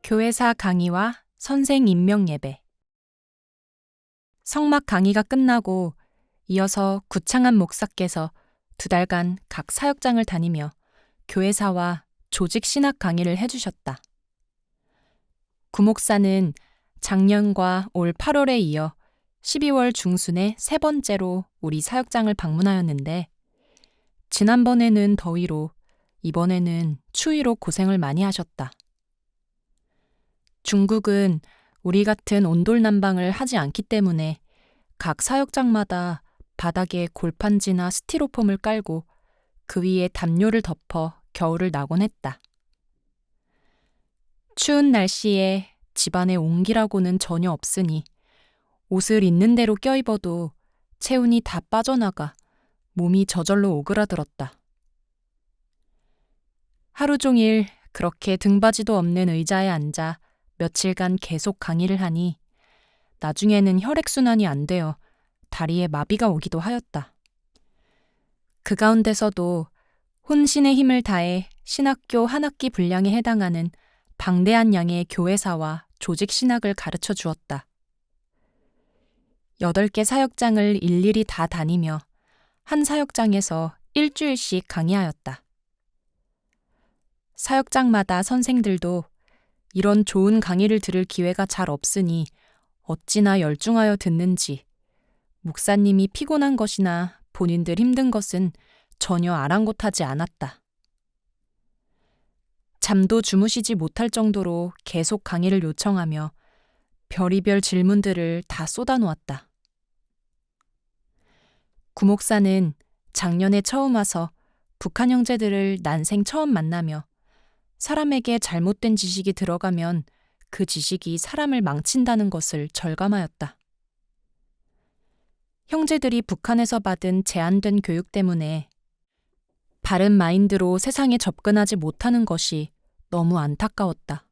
교회사 강의와 선생 임명 예배. 성막 강의가 끝나고 이어서 구창한 목사께서 2달간 각 사역장을 다니며 교회사와 조직 신학 강의를 해주셨다. 구 목사는 작년과 올 8월에 이어 12월 중순에 3번째로 우리 사역장을 방문하였는데, 지난번에는 더위로, 이번에는 추위로 고생을 많이 하셨다. 중국은 우리 같은 온돌난방을 하지 않기 때문에 각 사역장마다 바닥에 골판지나 스티로폼을 깔고 그 위에 담요를 덮어 겨울을 나곤 했다. 추운 날씨에 집안에 온기라고는 전혀 없으니 옷을 있는 대로 껴입어도 체온이 다 빠져나가 몸이 저절로 오그라들었다. 하루 종일 그렇게 등받이도 없는 의자에 앉아 며칠간 계속 강의를 하니 나중에는 혈액순환이 안 되어 다리에 마비가 오기도 하였다. 그 가운데서도 혼신의 힘을 다해 신학교 한 학기 분량에 해당하는 방대한 양의 교회사와 조직 신학을 가르쳐 주었다. 8개 사역장을 일일이 다 다니며 한 사역장에서 일주일씩 강의하였다. 사역장마다 선생들도 이런 좋은 강의를 들을 기회가 잘 없으니 어찌나 열중하여 듣는지, 목사님이 피곤한 것이나 본인들 힘든 것은 전혀 아랑곳하지 않았다. 잠도 주무시지 못할 정도로 계속 강의를 요청하며 별의별 질문들을 다 쏟아놓았다. 구 목사는 작년에 처음 와서 북한 형제들을 난생 처음 만나며 사람에게 잘못된 지식이 들어가면 그 지식이 사람을 망친다는 것을 절감하였다. 형제들이 북한에서 받은 제한된 교육 때문에 바른 마인드로 세상에 접근하지 못하는 것이 너무 안타까웠다.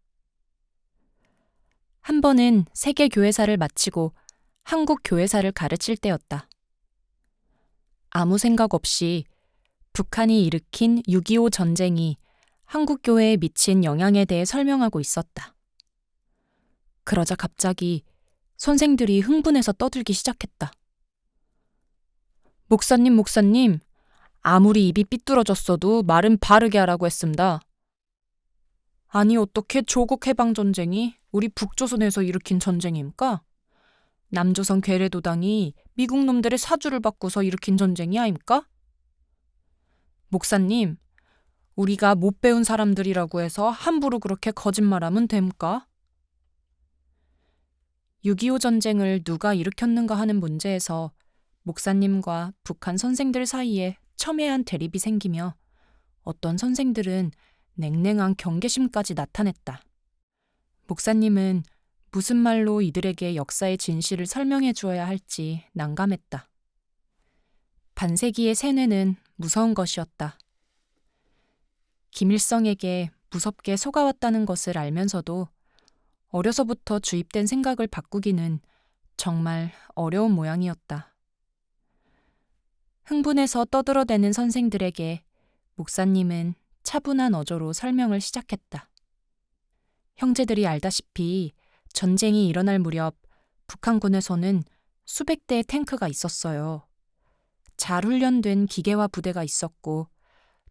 한 번은 세계 교회사를 마치고 한국 교회사를 가르칠 때였다. 아무 생각 없이 북한이 일으킨 6.25 전쟁이 한국 교회에 미친 영향에 대해 설명하고 있었다. 그러자 갑자기 선생들이 흥분해서 떠들기 시작했다. 목사님, 아무리 입이 삐뚤어졌어도 말은 바르게 하라고 했습니다. 아니 어떻게 조국 해방전쟁이 우리 북조선에서 일으킨 전쟁입니까? 남조선 괴뢰도당이 미국 놈들의 사주를 바꾸서 일으킨 전쟁이 아닙니까? 목사님, 우리가 못 배운 사람들이라고 해서 함부로 그렇게 거짓말하면 됩니까? 6.25 전쟁을 누가 일으켰는가 하는 문제에서 목사님과 북한 선생들 사이에 첨예한 대립이 생기며 어떤 선생들은 냉랭한 경계심까지 나타냈다. 목사님은 무슨 말로 이들에게 역사의 진실을 설명해 주어야 할지 난감했다. 반세기의 세뇌는 무서운 것이었다. 김일성에게 무섭게 속아왔다는 것을 알면서도 어려서부터 주입된 생각을 바꾸기는 정말 어려운 모양이었다. 흥분해서 떠들어대는 선생들에게 목사님은 차분한 어조로 설명을 시작했다. 형제들이 알다시피 전쟁이 일어날 무렵 북한군에서는 수백 대의 탱크가 있었어요. 잘 훈련된 기계화 부대가 있었고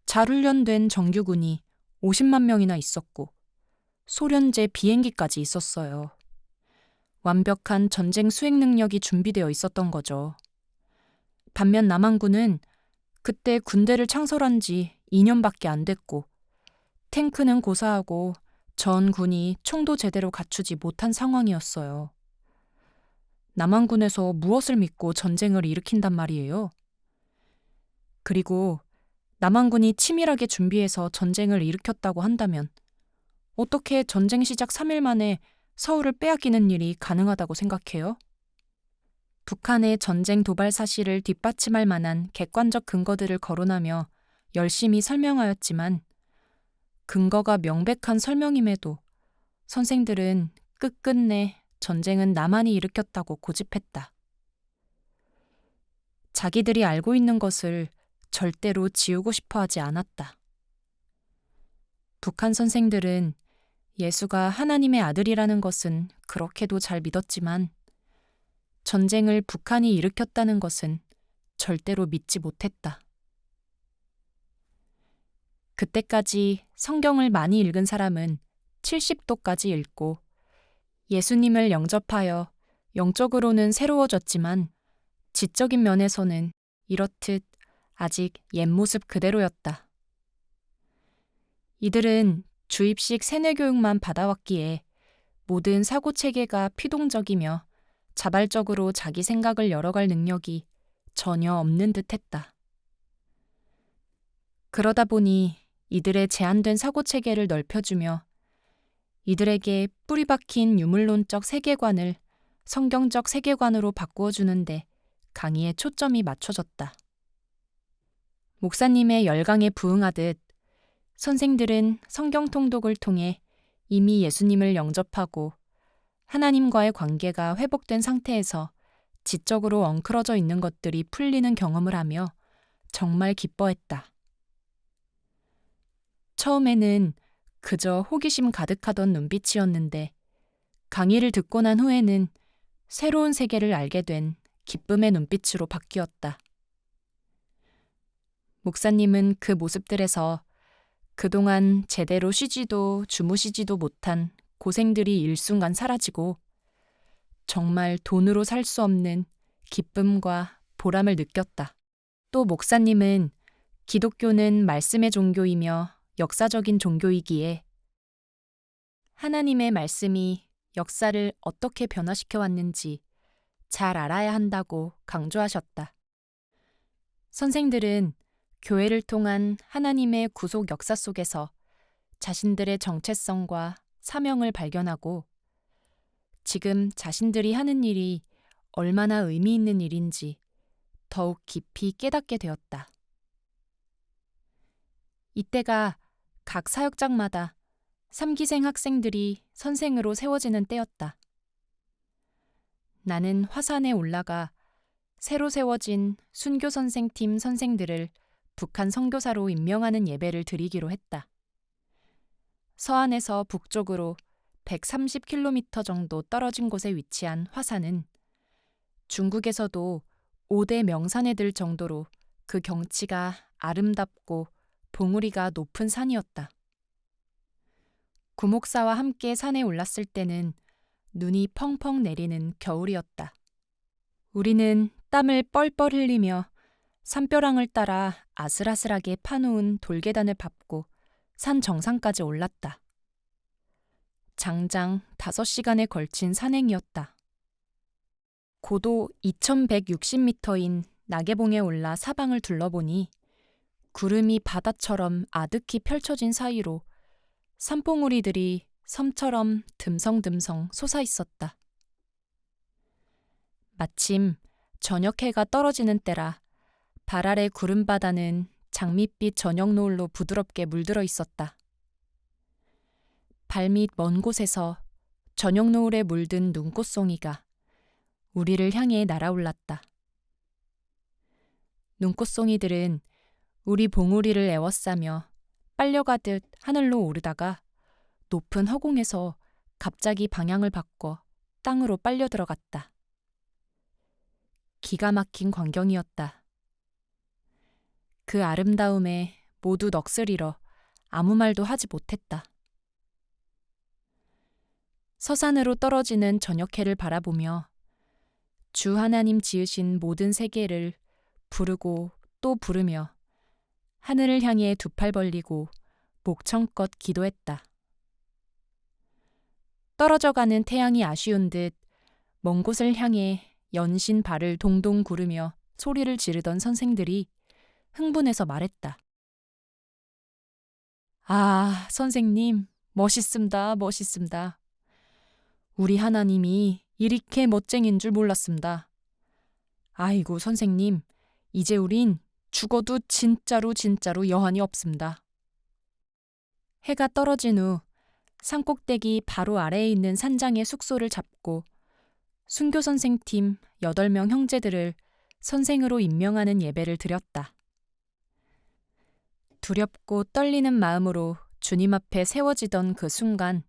잘 훈련된 정규군이 50만 명이나 있었고 소련제 비행기까지 있었어요. 완벽한 전쟁 수행 능력이 준비되어 있었던 거죠. 반면 남한군은 그때 군대를 창설한 지 2년밖에 안 됐고 탱크는 고사하고 전 군이 총도 제대로 갖추지 못한 상황이었어요. 남한군에서 무엇을 믿고 전쟁을 일으킨단 말이에요? 그리고 남한군이 치밀하게 준비해서 전쟁을 일으켰다고 한다면 어떻게 전쟁 시작 3일 만에 서울을 빼앗기는 일이 가능하다고 생각해요? 북한의 전쟁 도발 사실을 뒷받침할 만한 객관적 근거들을 거론하며 열심히 설명하였지만 근거가 명백한 설명임에도 선생들은 끝끝내 전쟁은 남한이 일으켰다고 고집했다. 자기들이 알고 있는 것을 절대로 지우고 싶어 하지 않았다. 북한 선생들은 예수가 하나님의 아들이라는 것은 그렇게도 잘 믿었지만 전쟁을 북한이 일으켰다는 것은 절대로 믿지 못했다. 그때까지 성경을 많이 읽은 사람은 70도까지 읽고 예수님을 영접하여 영적으로는 새로워졌지만 지적인 면에서는 이렇듯 아직 옛 모습 그대로였다. 이들은 주입식 세뇌교육만 받아왔기에 모든 사고체계가 피동적이며 자발적으로 자기 생각을 열어갈 능력이 전혀 없는 듯했다. 그러다 보니 이들의 제한된 사고체계를 넓혀주며 이들에게 뿌리박힌 유물론적 세계관을 성경적 세계관으로 바꾸어주는데 강의의 초점이 맞춰졌다. 목사님의 열강에 부응하듯 선생들은 성경 통독을 통해 이미 예수님을 영접하고 하나님과의 관계가 회복된 상태에서 지적으로 엉클어져 있는 것들이 풀리는 경험을 하며 정말 기뻐했다. 처음에는 그저 호기심 가득하던 눈빛이었는데 강의를 듣고 난 후에는 새로운 세계를 알게 된 기쁨의 눈빛으로 바뀌었다. 목사님은 그 모습들에서 그동안 제대로 쉬지도 주무시지도 못한 고생들이 일순간 사라지고 정말 돈으로 살 수 없는 기쁨과 보람을 느꼈다. 또 목사님은 기독교는 말씀의 종교이며 역사적인 종교이기에 하나님의 말씀이 역사를 어떻게 변화시켜 왔는지 잘 알아야 한다고 강조하셨다. 선생들은 교회를 통한 하나님의 구속 역사 속에서 자신들의 정체성과 사명을 발견하고 지금 자신들이 하는 일이 얼마나 의미 있는 일인지 더욱 깊이 깨닫게 되었다. 이때가 각 사역장마다 3기생 학생들이 선생으로 세워지는 때였다. 나는 화산에 올라가 새로 세워진 순교선생팀 선생들을 북한 선교사로 임명하는 예배를 드리기로 했다. 서안에서 북쪽으로 130km 정도 떨어진 곳에 위치한 화산은 중국에서도 5대 명산에 들 정도로 그 경치가 아름답고 봉우리가 높은 산이었다. 구목사와 함께 산에 올랐을 때는 눈이 펑펑 내리는 겨울이었다. 우리는 땀을 뻘뻘 흘리며 산벼랑을 따라 아슬아슬하게 파놓은 돌계단을 밟고 산 정상까지 올랐다. 장장 5시간에 걸친 산행이었다. 고도 2160m인 나계봉에 올라 사방을 둘러보니 구름이 바다처럼 아득히 펼쳐진 사이로 산봉우리들이 섬처럼 듬성듬성 솟아있었다. 마침 저녁 해가 떨어지는 때라 발 아래 구름바다는 장밋빛 저녁 노을로 부드럽게 물들어 있었다. 발밑 먼 곳에서 저녁 노을에 물든 눈꽃송이가 우리를 향해 날아올랐다. 눈꽃송이들은 우리 봉우리를 에워싸며 빨려가듯 하늘로 오르다가 높은 허공에서 갑자기 방향을 바꿔 땅으로 빨려 들어갔다. 기가 막힌 광경이었다. 그 아름다움에 모두 넋을 잃어 아무 말도 하지 못했다. 서산으로 떨어지는 저녁해를 바라보며 주 하나님 지으신 모든 세계를 부르고 또 부르며 하늘을 향해 두 팔 벌리고 목청껏 기도했다. 떨어져가는 태양이 아쉬운 듯 먼 곳을 향해 연신 발을 동동 구르며 소리를 지르던 선생들이 흥분해서 말했다. 아, 선생님, 멋있습니다, 멋있습니다. 우리 하나님이 이렇게 멋쟁인 줄 몰랐습니다. 아이고, 선생님, 이제 우린 죽어도 진짜로 여한이 없습니다. 해가 떨어진 후 산꼭대기 바로 아래에 있는 산장의 숙소를 잡고 순교선생팀 8명 형제들을 선생으로 임명하는 예배를 드렸다. 두렵고 떨리는 마음으로 주님 앞에 세워지던 그 순간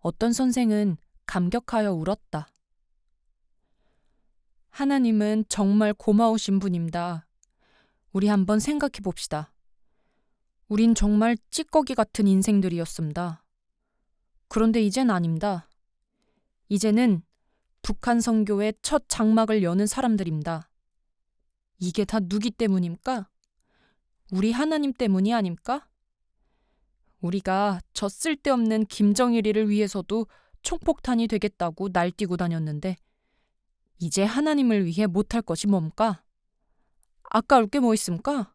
어떤 선생은 감격하여 울었다. 하나님은 정말 고마우신 분입니다. 우리 한번 생각해 봅시다. 우린 정말 찌꺼기 같은 인생들이었습니다. 그런데 이젠 아닙니다. 이제는 북한 선교의 첫 장막을 여는 사람들입니다. 이게 다 누구 때문입니까? 우리 하나님 때문이 아닙니까? 우리가 저 쓸데없는 김정일이를 위해서도 총폭탄이 되겠다고 날뛰고 다녔는데 이제 하나님을 위해 못할 것이 뭡니까? 아까울 게 뭐 있습니까?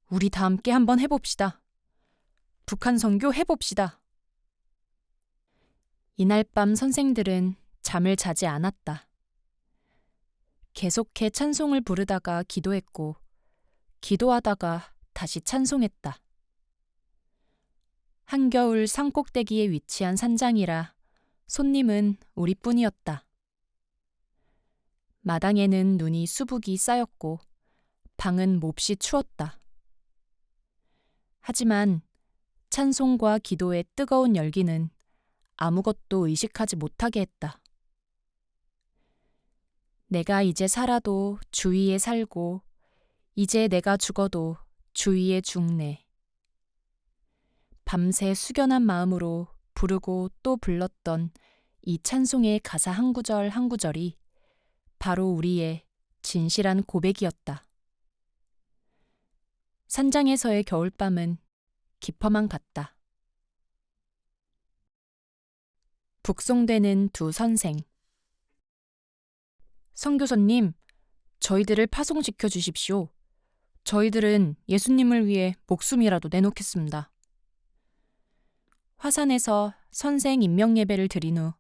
우리 다 함께 한번 해봅시다. 북한 선교 해봅시다. 이날 밤 선생들은 잠을 자지 않았다. 계속해 찬송을 부르다가 기도했고 기도하다가 다시 찬송했다. 한겨울 산꼭대기에 위치한 산장이라 손님은 우리뿐이었다. 마당에는 눈이 수북이 쌓였고 방은 몹시 추웠다. 하지만 찬송과 기도의 뜨거운 열기는 아무것도 의식하지 못하게 했다. 내가 이제 살아도 주위에 살고 이제 내가 죽어도 주위에 죽네. 밤새 숙연한 마음으로 부르고 또 불렀던 이 찬송의 가사 한 구절 한 구절이 바로 우리의 진실한 고백이었다. 산장에서의 겨울밤은 깊어만 갔다. 북송되는 두 선생. 선교사님, 저희들을 파송시켜 주십시오. 저희들은 예수님을 위해 목숨이라도 내놓겠습니다. 화산에서 선생 임명 예배를 드린 후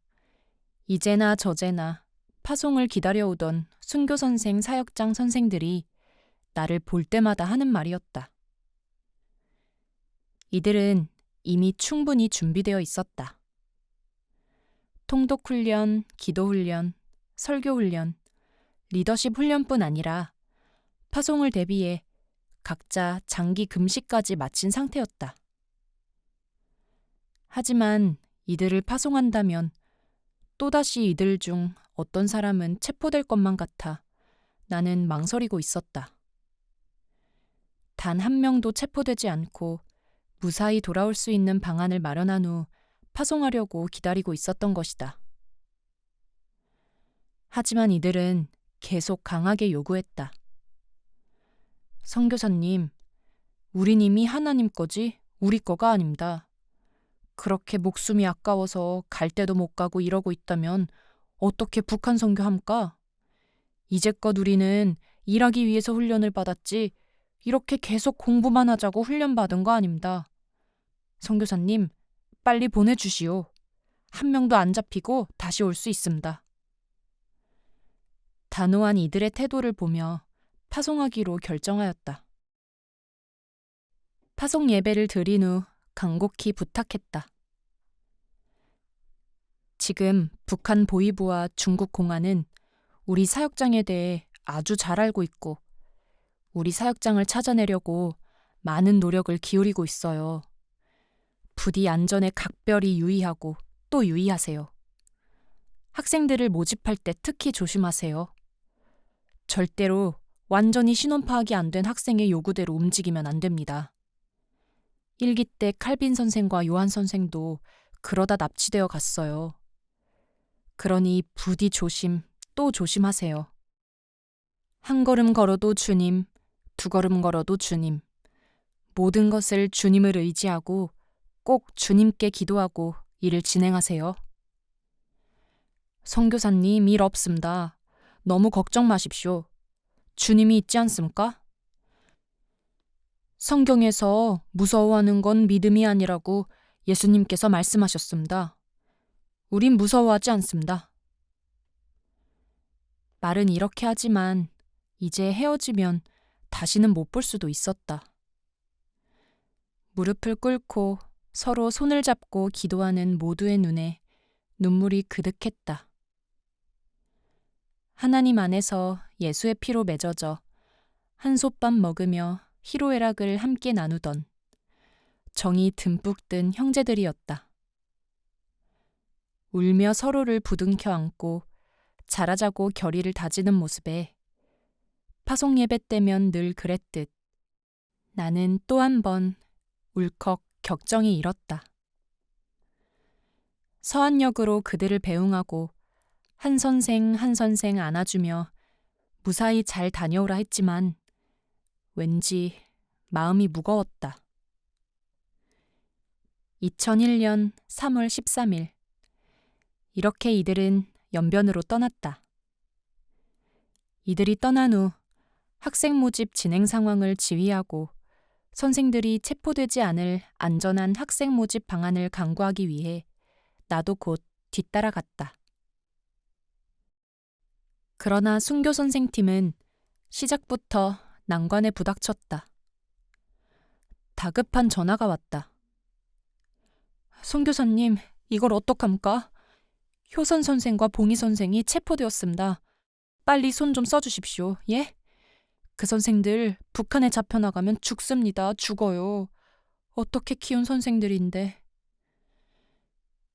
이제나 저제나 파송을 기다려오던 순교선생 사역장 선생들이 나를 볼 때마다 하는 말이었다. 이들은 이미 충분히 준비되어 있었다. 통독훈련, 기도훈련, 설교훈련, 리더십 훈련뿐 아니라 파송을 대비해 각자 장기 금식까지 마친 상태였다. 하지만 이들을 파송한다면 또다시 이들 중 어떤 사람은 체포될 것만 같아 나는 망설이고 있었다. 단 한 명도 체포되지 않고 무사히 돌아올 수 있는 방안을 마련한 후 파송하려고 기다리고 있었던 것이다. 하지만 이들은 계속 강하게 요구했다. 선교사님, 우린 이미 하나님 거지 우리 거가 아닙니다. 그렇게 목숨이 아까워서 갈 데도 못 가고 이러고 있다면 어떻게 북한 선교합니까? 이제껏 우리는 일하기 위해서 훈련을 받았지 이렇게 계속 공부만 하자고 훈련받은 거 아닙니다. 선교사님, 빨리 보내주시오. 한 명도 안 잡히고 다시 올 수 있습니다. 단호한 이들의 태도를 보며 파송하기로 결정하였다. 파송 예배를 드린 후 간곡히 부탁했다. 지금 북한 보위부와 중국 공안은 우리 사역장에 대해 아주 잘 알고 있고 우리 사역장을 찾아내려고 많은 노력을 기울이고 있어요. 부디 안전에 각별히 유의하고 또 유의하세요. 학생들을 모집할 때 특히 조심하세요. 절대로 완전히 신원 파악이 안 된 학생의 요구대로 움직이면 안 됩니다. 일기 때 칼빈 선생과 요한 선생도 그러다 납치되어 갔어요. 그러니 부디 조심 또 조심하세요. 한 걸음 걸어도 주님, 두 걸음 걸어도 주님. 모든 것을 주님을 의지하고 꼭 주님께 기도하고 일을 진행하세요. 선교사님, 일 없습니다. 너무 걱정 마십시오. 주님이 있지 않습니까? 성경에서 무서워하는 건 믿음이 아니라고 예수님께서 말씀하셨습니다. 우린 무서워하지 않습니다. 말은 이렇게 하지만 이제 헤어지면 다시는 못 볼 수도 있었다. 무릎을 꿇고 서로 손을 잡고 기도하는 모두의 눈에 눈물이 그득했다. 하나님 안에서 예수의 피로 맺어져 한솥밥 먹으며 희로애락을 함께 나누던 정이 듬뿍 든 형제들이었다. 울며 서로를 부둥켜 안고 잘하자고 결의를 다지는 모습에 파송 예배 때면 늘 그랬듯 나는 또 한 번 울컥 격정이 일었다. 서안역으로 그들을 배웅하고 한 선생 한 선생 안아주며 무사히 잘 다녀오라 했지만 왠지 마음이 무거웠다. 2001년 3월 13일 이렇게 이들은 연변으로 떠났다. 이들이 떠난 후 학생 모집 진행 상황을 지휘하고 선생들이 체포되지 않을 안전한 학생 모집 방안을 강구하기 위해 나도 곧 뒤따라갔다. 그러나 순교 선생팀은 시작부터 난관에 부닥쳤다. 다급한 전화가 왔다. 선교사님, 이걸 어떡합니까? 효선 선생과 봉희 선생이 체포되었습니다. 빨리 손 좀 써주십시오. 예? 그 선생들 북한에 잡혀나가면 죽습니다. 죽어요. 어떻게 키운 선생들인데.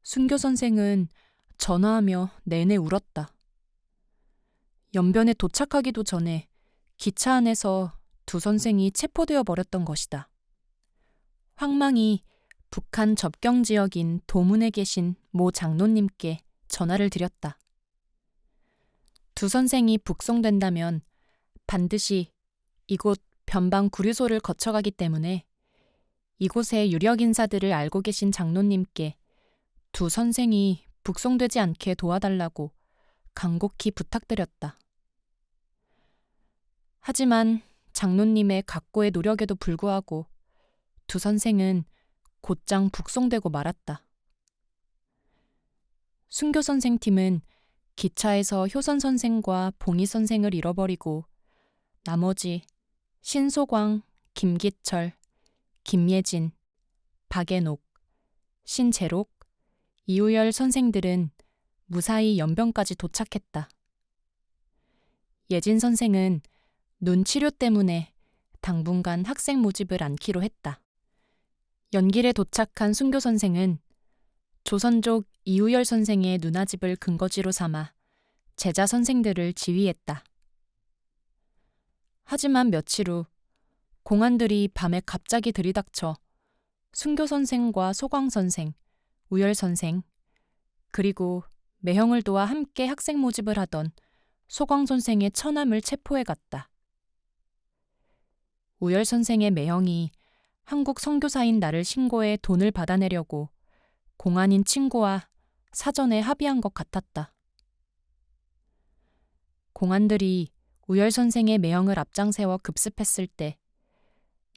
순교 선생은 전화하며 내내 울었다. 연변에 도착하기도 전에 기차 안에서 두 선생이 체포되어 버렸던 것이다. 황망히 북한 접경 지역인 도문에 계신 모 장로님께 전화를 드렸다. 두 선생이 북송된다면 반드시 이곳 변방 구류소를 거쳐가기 때문에 이곳의 유력 인사들을 알고 계신 장로님께 두 선생이 북송되지 않게 도와달라고 간곡히 부탁드렸다. 하지만 장로님의 각고의 노력에도 불구하고 두 선생은 곧장 북송되고 말았다. 순교 선생팀은 기차에서 효선 선생과 봉희 선생을 잃어버리고 나머지 신소광, 김기철, 김예진, 박애녹, 신재록, 이우열 선생들은 무사히 연변까지 도착했다. 예진 선생은 눈 치료 때문에 당분간 학생 모집을 않기로 했다. 연길에 도착한 순교 선생은 조선족 이우열 선생의 누나집을 근거지로 삼아 제자 선생들을 지휘했다. 하지만 며칠 후 공안들이 밤에 갑자기 들이닥쳐 순교 선생과 소광 선생, 우열 선생, 그리고 매형을 도와 함께 학생 모집을 하던 소광 선생의 처남을 체포해 갔다. 우열 선생의 매형이 한국 선교사인 나를 신고해 돈을 받아내려고 공안인 친구와 사전에 합의한 것 같았다. 공안들이 우열 선생의 매형을 앞장세워 급습했을 때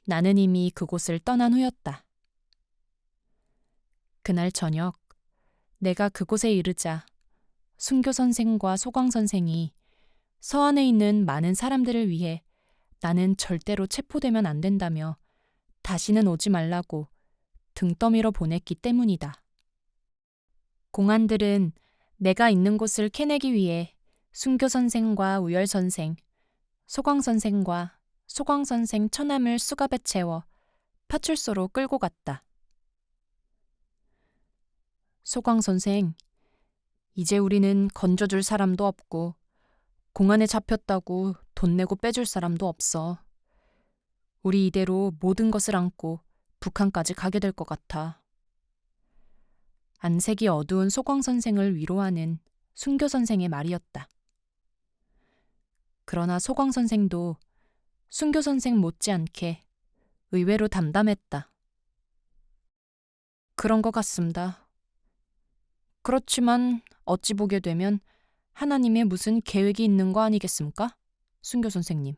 나는 이미 그곳을 떠난 후였다. 그날 저녁 내가 그곳에 이르자 순교 선생과 소광 선생이 서안에 있는 많은 사람들을 위해 나는 절대로 체포되면 안 된다며 다시는 오지 말라고 등 떠밀어 보냈기 때문이다. 공안들은 내가 있는 곳을 캐내기 위해 순교 선생과 우열 선생, 소광 선생과 소광 선생 처남을 수갑에 채워 파출소로 끌고 갔다. 소광 선생, 이제 우리는 건져줄 사람도 없고 공안에 잡혔다고 돈 내고 빼줄 사람도 없어. 우리 이대로 모든 것을 안고 북한까지 가게 될 것 같아. 안색이 어두운 소광 선생을 위로하는 순교 선생의 말이었다. 그러나 소광 선생도 순교 선생 못지않게 의외로 담담했다. 그런 것 같습니다. 그렇지만 어찌 보게 되면 하나님의 무슨 계획이 있는 거 아니겠습니까? 순교 선생님.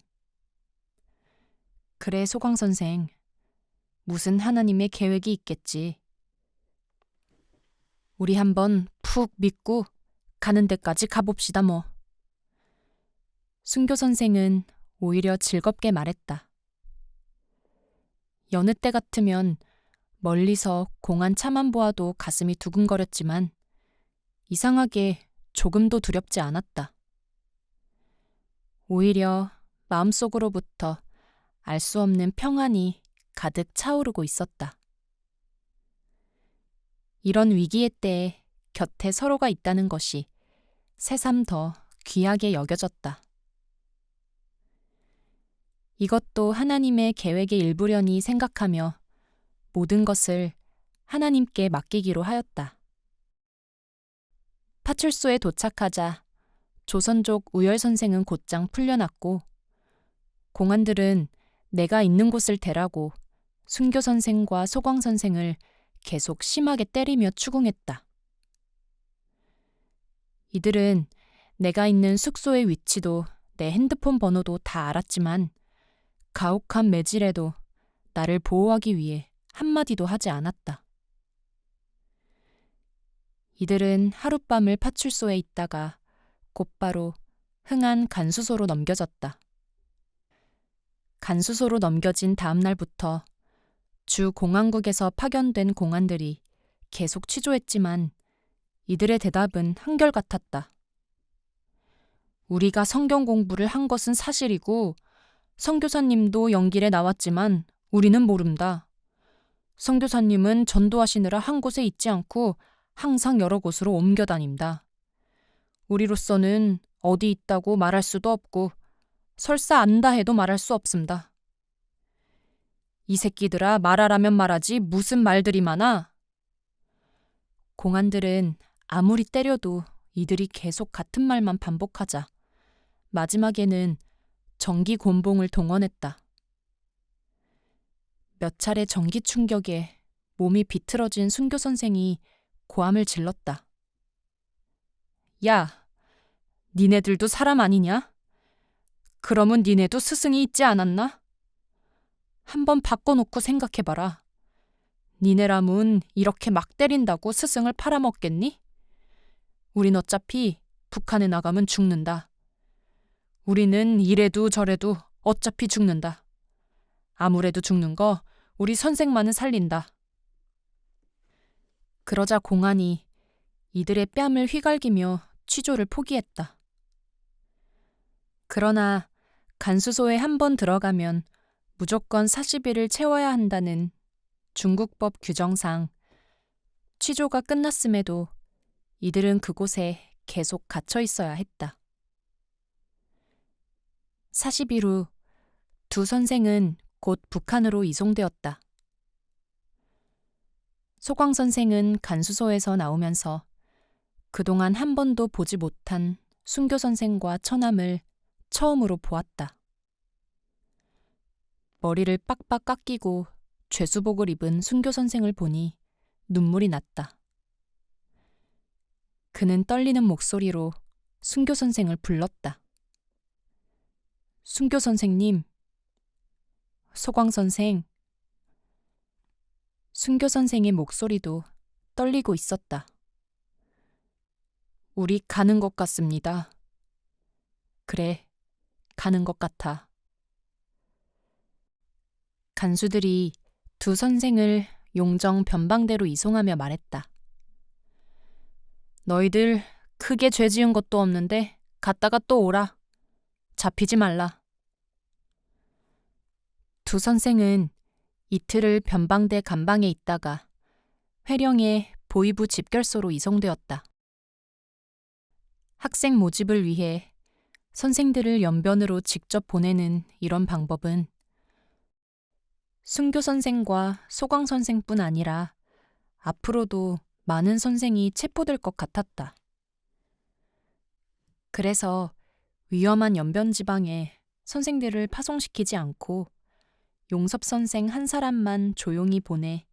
그래, 소광 선생. 무슨 하나님의 계획이 있겠지. 우리 한번 푹 믿고 가는 데까지 가봅시다 뭐. 순교 선생은 오히려 즐겁게 말했다. 여느 때 같으면 멀리서 공안 차만 보아도 가슴이 두근거렸지만 이상하게 조금도 두렵지 않았다. 오히려 마음속으로부터 알 수 없는 평안이 가득 차오르고 있었다. 이런 위기의 때에 곁에 서로가 있다는 것이 새삼 더 귀하게 여겨졌다. 이것도 하나님의 계획의 일부려니 생각하며 모든 것을 하나님께 맡기기로 하였다. 파출소에 도착하자 조선족 우열 선생은 곧장 풀려났고 공안들은 내가 있는 곳을 대라고 순교 선생과 소광 선생을 계속 심하게 때리며 추궁했다. 이들은 내가 있는 숙소의 위치도 내 핸드폰 번호도 다 알았지만 가혹한 매질에도 나를 보호하기 위해 한마디도 하지 않았다. 이들은 하룻밤을 파출소에 있다가 곧바로 흥안 간수소로 넘겨졌다. 간수소로 넘겨진 다음 날부터 주 공안국에서 파견된 공안들이 계속 취조했지만 이들의 대답은 한결같았다. 우리가 성경 공부를 한 것은 사실이고 선교사님도 연길에 나왔지만 우리는 모른다. 선교사님은 전도하시느라 한 곳에 있지 않고 항상 여러 곳으로 옮겨 다닌다. 우리로서는 어디 있다고 말할 수도 없고 설사 안다 해도 말할 수 없습니다. 이 새끼들아 말하라면 말하지 무슨 말들이 많아? 공안들은 아무리 때려도 이들이 계속 같은 말만 반복하자 마지막에는 전기 곤봉을 동원했다. 몇 차례 전기 충격에 몸이 비틀어진 순교 선생이 고함을 질렀다. 야, 니네들도 사람 아니냐? 그러면 니네도 스승이 있지 않았나? 한번 바꿔놓고 생각해봐라. 니네라면 이렇게 막 때린다고 스승을 팔아먹겠니? 우린 어차피 북한에 나가면 죽는다. 우리는 이래도 저래도 어차피 죽는다. 아무래도 죽는 거 우리 선생만은 살린다. 그러자 공안이 이들의 뺨을 휘갈기며 취조를 포기했다. 그러나 간수소에 한 번 들어가면 무조건 40일을 채워야 한다는 중국법 규정상 취조가 끝났음에도 이들은 그곳에 계속 갇혀 있어야 했다. 40일 후 두 선생은 곧 북한으로 이송되었다. 소광 선생은 간수소에서 나오면서 그동안 한 번도 보지 못한 순교 선생과 처남을 처음으로 보았다. 머리를 빡빡 깎이고 죄수복을 입은 순교 선생을 보니 눈물이 났다. 그는 떨리는 목소리로 순교 선생을 불렀다. 순교 선생님, 소광 선생. 순교 선생의 목소리도 떨리고 있었다. 우리 가는 것 같습니다. 그래, 가는 것 같아. 간수들이 두 선생을 용정 변방대로 이송하며 말했다. 너희들 크게 죄 지은 것도 없는데 갔다가 또 오라. 잡히지 말라. 두 선생은 이틀을 변방대 감방에 있다가 회령의 보이부 집결소로 이송되었다. 학생 모집을 위해 선생들을 연변으로 직접 보내는 이런 방법은 순교 선생과 소광 선생뿐 아니라 앞으로도 많은 선생이 체포될 것 같았다. 그래서 위험한 연변 지방에 선생들을 파송시키지 않고 용섭 선생 한 사람만 조용히 보내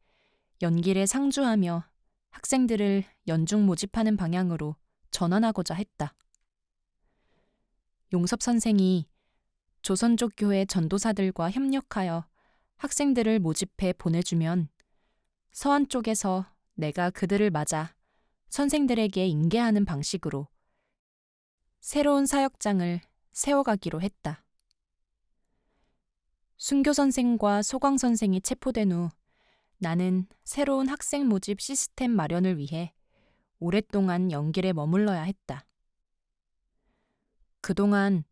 연길에 상주하며 학생들을 연중 모집하는 방향으로 전환하고자 했다. 용섭 선생이 조선족 교회 전도사들과 협력하여 학생들을 모집해 보내주면 서안 쪽에서 내가 그들을 맞아 선생들에게 인계하는 방식으로 새로운 사역장을 세워가기로 했다. 순교 선생과 소광 선생이 체포된 후 나는 새로운 학생 모집 시스템 마련을 위해 오랫동안 연길에 머물러야 했다. 그동안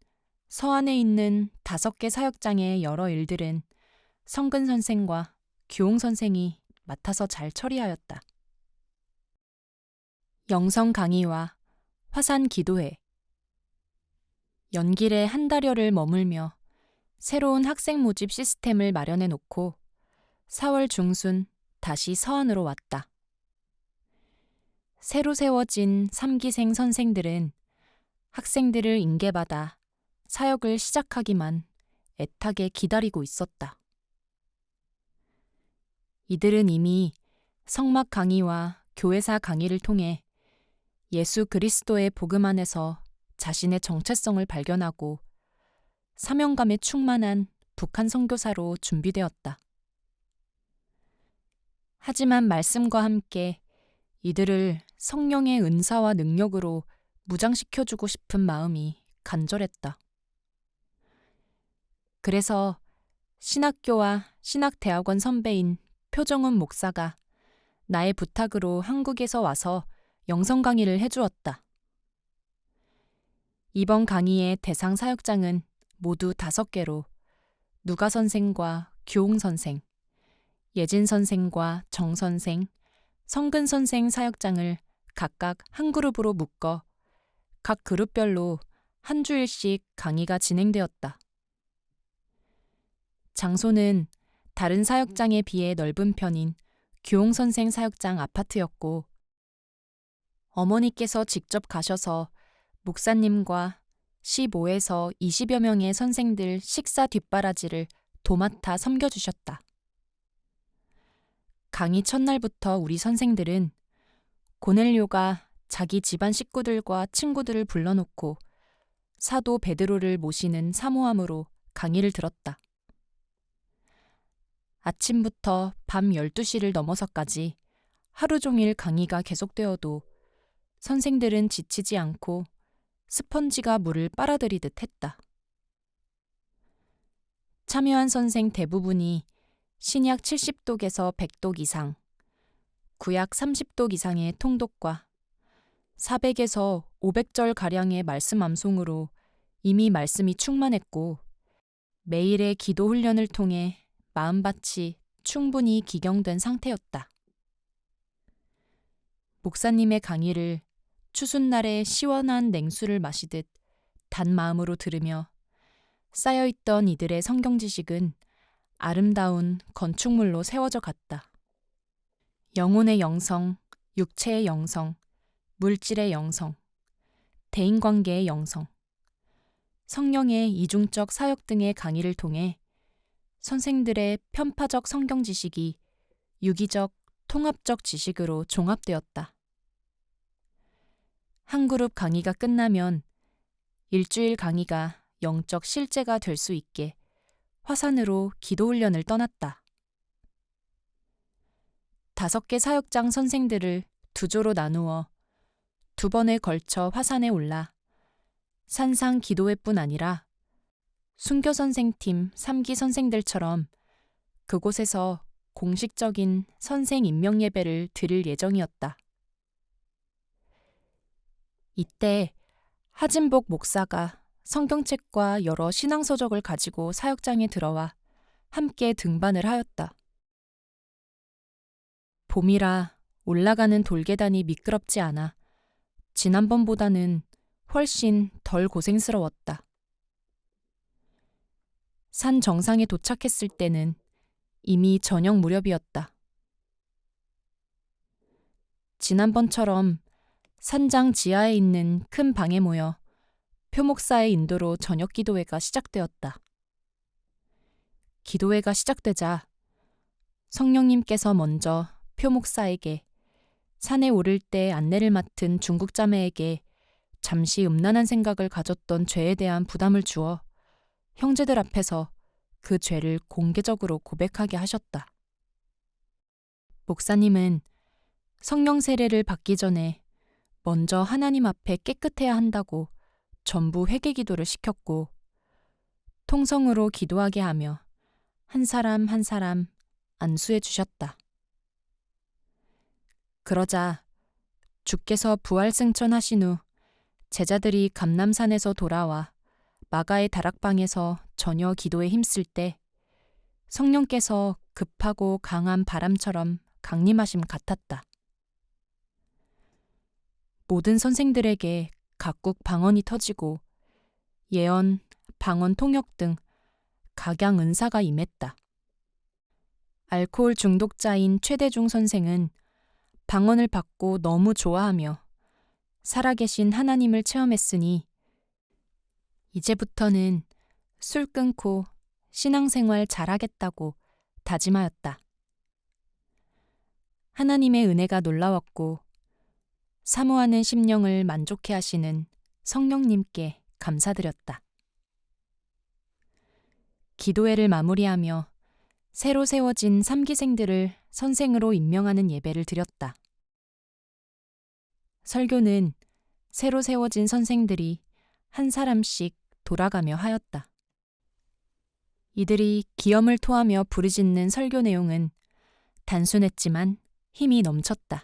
서안에 있는 5개 사역장의 여러 일들은 성근 선생과 규홍 선생이 맡아서 잘 처리하였다. 영성 강의와 화산 기도회. 연길에 한 달여를 머물며 새로운 학생 모집 시스템을 마련해 놓고 4월 중순 다시 서안으로 왔다. 새로 세워진 3기생 선생들은 학생들을 인계받아 사역을 시작하기만 애타게 기다리고 있었다. 이들은 이미 성막 강의와 교회사 강의를 통해 예수 그리스도의 복음 안에서 자신의 정체성을 발견하고 사명감에 충만한 북한 선교사로 준비되었다. 하지만 말씀과 함께 이들을 성령의 은사와 능력으로 무장시켜주고 싶은 마음이 간절했다. 그래서 신학교와 신학대학원 선배인 표정훈 목사가 나의 부탁으로 한국에서 와서 영성 강의를 해주었다. 이번 강의의 대상 사역장은 모두 5개로 누가 선생과 교홍 선생, 예진 선생과 정 선생, 성근 선생 사역장을 각각 한 그룹으로 묶어 각 그룹별로 한 주일씩 강의가 진행되었다. 장소는 다른 사역장에 비해 넓은 편인 교홍 선생 사역장 아파트였고 어머니께서 직접 가셔서 목사님과 15에서 20여 명의 선생들 식사 뒷바라지를 도맡아 섬겨주셨다. 강의 첫날부터 우리 선생들은 고넬료가 자기 집안 식구들과 친구들을 불러놓고 사도 베드로를 모시는 사모함으로 강의를 들었다. 아침부터 밤 12시를 넘어서까지 하루 종일 강의가 계속되어도 선생들은 지치지 않고 스펀지가 물을 빨아들이듯 했다. 참여한 선생 대부분이 신약 70독에서 100독 이상, 구약 30독 이상의 통독과 400에서 500절가량의 말씀 암송으로 이미 말씀이 충만했고 매일의 기도 훈련을 통해 마음밭이 충분히 기경된 상태였다. 목사님의 강의를 추순날에 시원한 냉수를 마시듯 단 마음으로 들으며 쌓여있던 이들의 성경 지식은 아름다운 건축물로 세워져 갔다. 영혼의 영성, 육체의 영성, 물질의 영성, 대인관계의 영성, 성령의 이중적 사역 등의 강의를 통해 선생들의 편파적 성경 지식이 유기적, 통합적 지식으로 종합되었다. 한 그룹 강의가 끝나면 일주일 강의가 영적 실제가 될 수 있게 화산으로 기도훈련을 떠났다. 5개 사역장 선생들을 2조로 나누어 2번에 걸쳐 화산에 올라 산상 기도회뿐 아니라 순교 선생팀 3기 선생들처럼 그곳에서 공식적인 선생 임명 예배를 드릴 예정이었다. 이때 하진복 목사가 성경책과 여러 신앙서적을 가지고 사역장에 들어와 함께 등반을 하였다. 봄이라 올라가는 돌계단이 미끄럽지 않아 지난번보다는 훨씬 덜 고생스러웠다. 산 정상에 도착했을 때는 이미 저녁 무렵이었다. 지난번처럼 산장 지하에 있는 큰 방에 모여 표목사의 인도로 저녁 기도회가 시작되었다. 기도회가 시작되자 성령님께서 먼저 표목사에게 산에 오를 때 안내를 맡은 중국 자매에게 잠시 음란한 생각을 가졌던 죄에 대한 부담을 주어 형제들 앞에서 그 죄를 공개적으로 고백하게 하셨다. 목사님은 성령 세례를 받기 전에 먼저 하나님 앞에 깨끗해야 한다고 전부 회개 기도를 시켰고 통성으로 기도하게 하며 한 사람 한 사람 안수해 주셨다. 그러자 주께서 부활승천하신 후 제자들이 감람산에서 돌아와 마가의 다락방에서 저녁 기도에 힘쓸 때 성령께서 급하고 강한 바람처럼 강림하심 같았다. 모든 선생들에게 각국 방언이 터지고 예언, 방언 통역 등 각양 은사가 임했다. 알코올 중독자인 최대중 선생은 방언을 받고 너무 좋아하며 살아계신 하나님을 체험했으니 이제부터는 술 끊고 신앙생활 잘하겠다고 다짐하였다. 하나님의 은혜가 놀라웠고 사모하는 심령을 만족해 하시는 성령님께 감사드렸다. 기도회를 마무리하며 새로 세워진 3기생들을 선생으로 임명하는 예배를 드렸다. 설교는 새로 세워진 선생들이 한 사람씩 돌아가며 하였다. 이들이 기염을 토하며 부르짖는 설교 내용은 단순했지만 힘이 넘쳤다.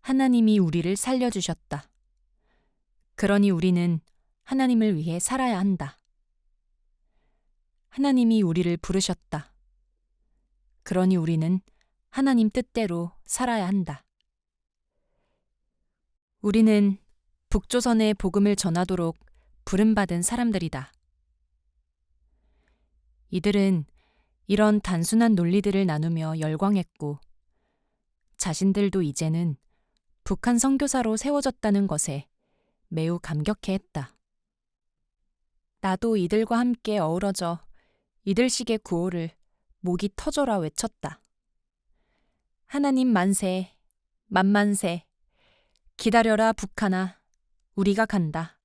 하나님이 우리를 살려주셨다. 그러니 우리는 하나님을 위해 살아야 한다. 하나님이 우리를 부르셨다. 그러니 우리는 하나님 뜻대로 살아야 한다. 우리는 북조선에 복음을 전하도록 부름받은 사람들이다. 이들은 이런 단순한 논리들을 나누며 열광했고 자신들도 이제는 북한 선교사로 세워졌다는 것에 매우 감격해했다. 나도 이들과 함께 어우러져 이들식의 구호를 목이 터져라 외쳤다. 하나님 만세, 만만세, 기다려라 북한아, 우리가 간다.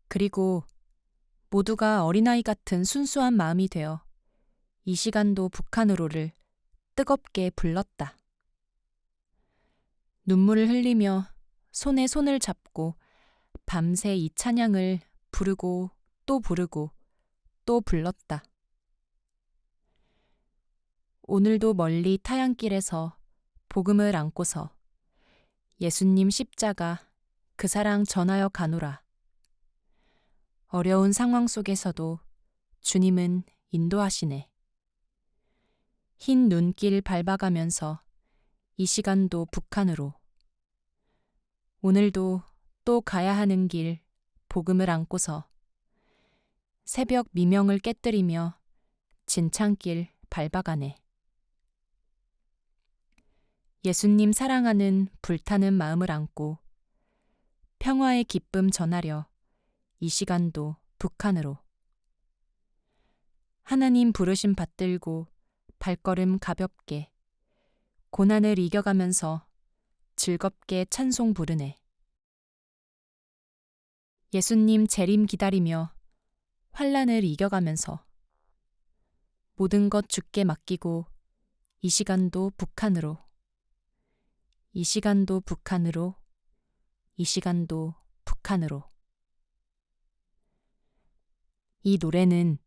그리고 모두가 어린아이 같은 순수한 마음이 되어 이 시간도 북한으로를 뜨겁게 불렀다. 눈물을 흘리며 손에 손을 잡고 밤새 이 찬양을 부르고 또 부르고 또 불렀다. 오늘도 멀리 타향길에서 복음을 안고서 예수님 십자가 그 사랑 전하여 가노라. 어려운 상황 속에서도 주님은 인도하시네. 흰 눈길 밟아가면서 이 시간도 북한으로 오늘도 또 가야 하는 길 복음을 안고서 새벽 미명을 깨뜨리며 진창길 밟아가네. 예수님 사랑하는 불타는 마음을 안고 평화의 기쁨 전하려 이 시간도 북한으로 하나님 부르심 받들고 발걸음 가볍게 고난을 이겨가면서 즐겁게 찬송 부르네. 예수님 재림 기다리며 환난을 이겨가면서 모든 것 주께 맡기고 이 시간도 북한으로 이 시간도 북한으로 이 시간도 북한으로. 이 노래는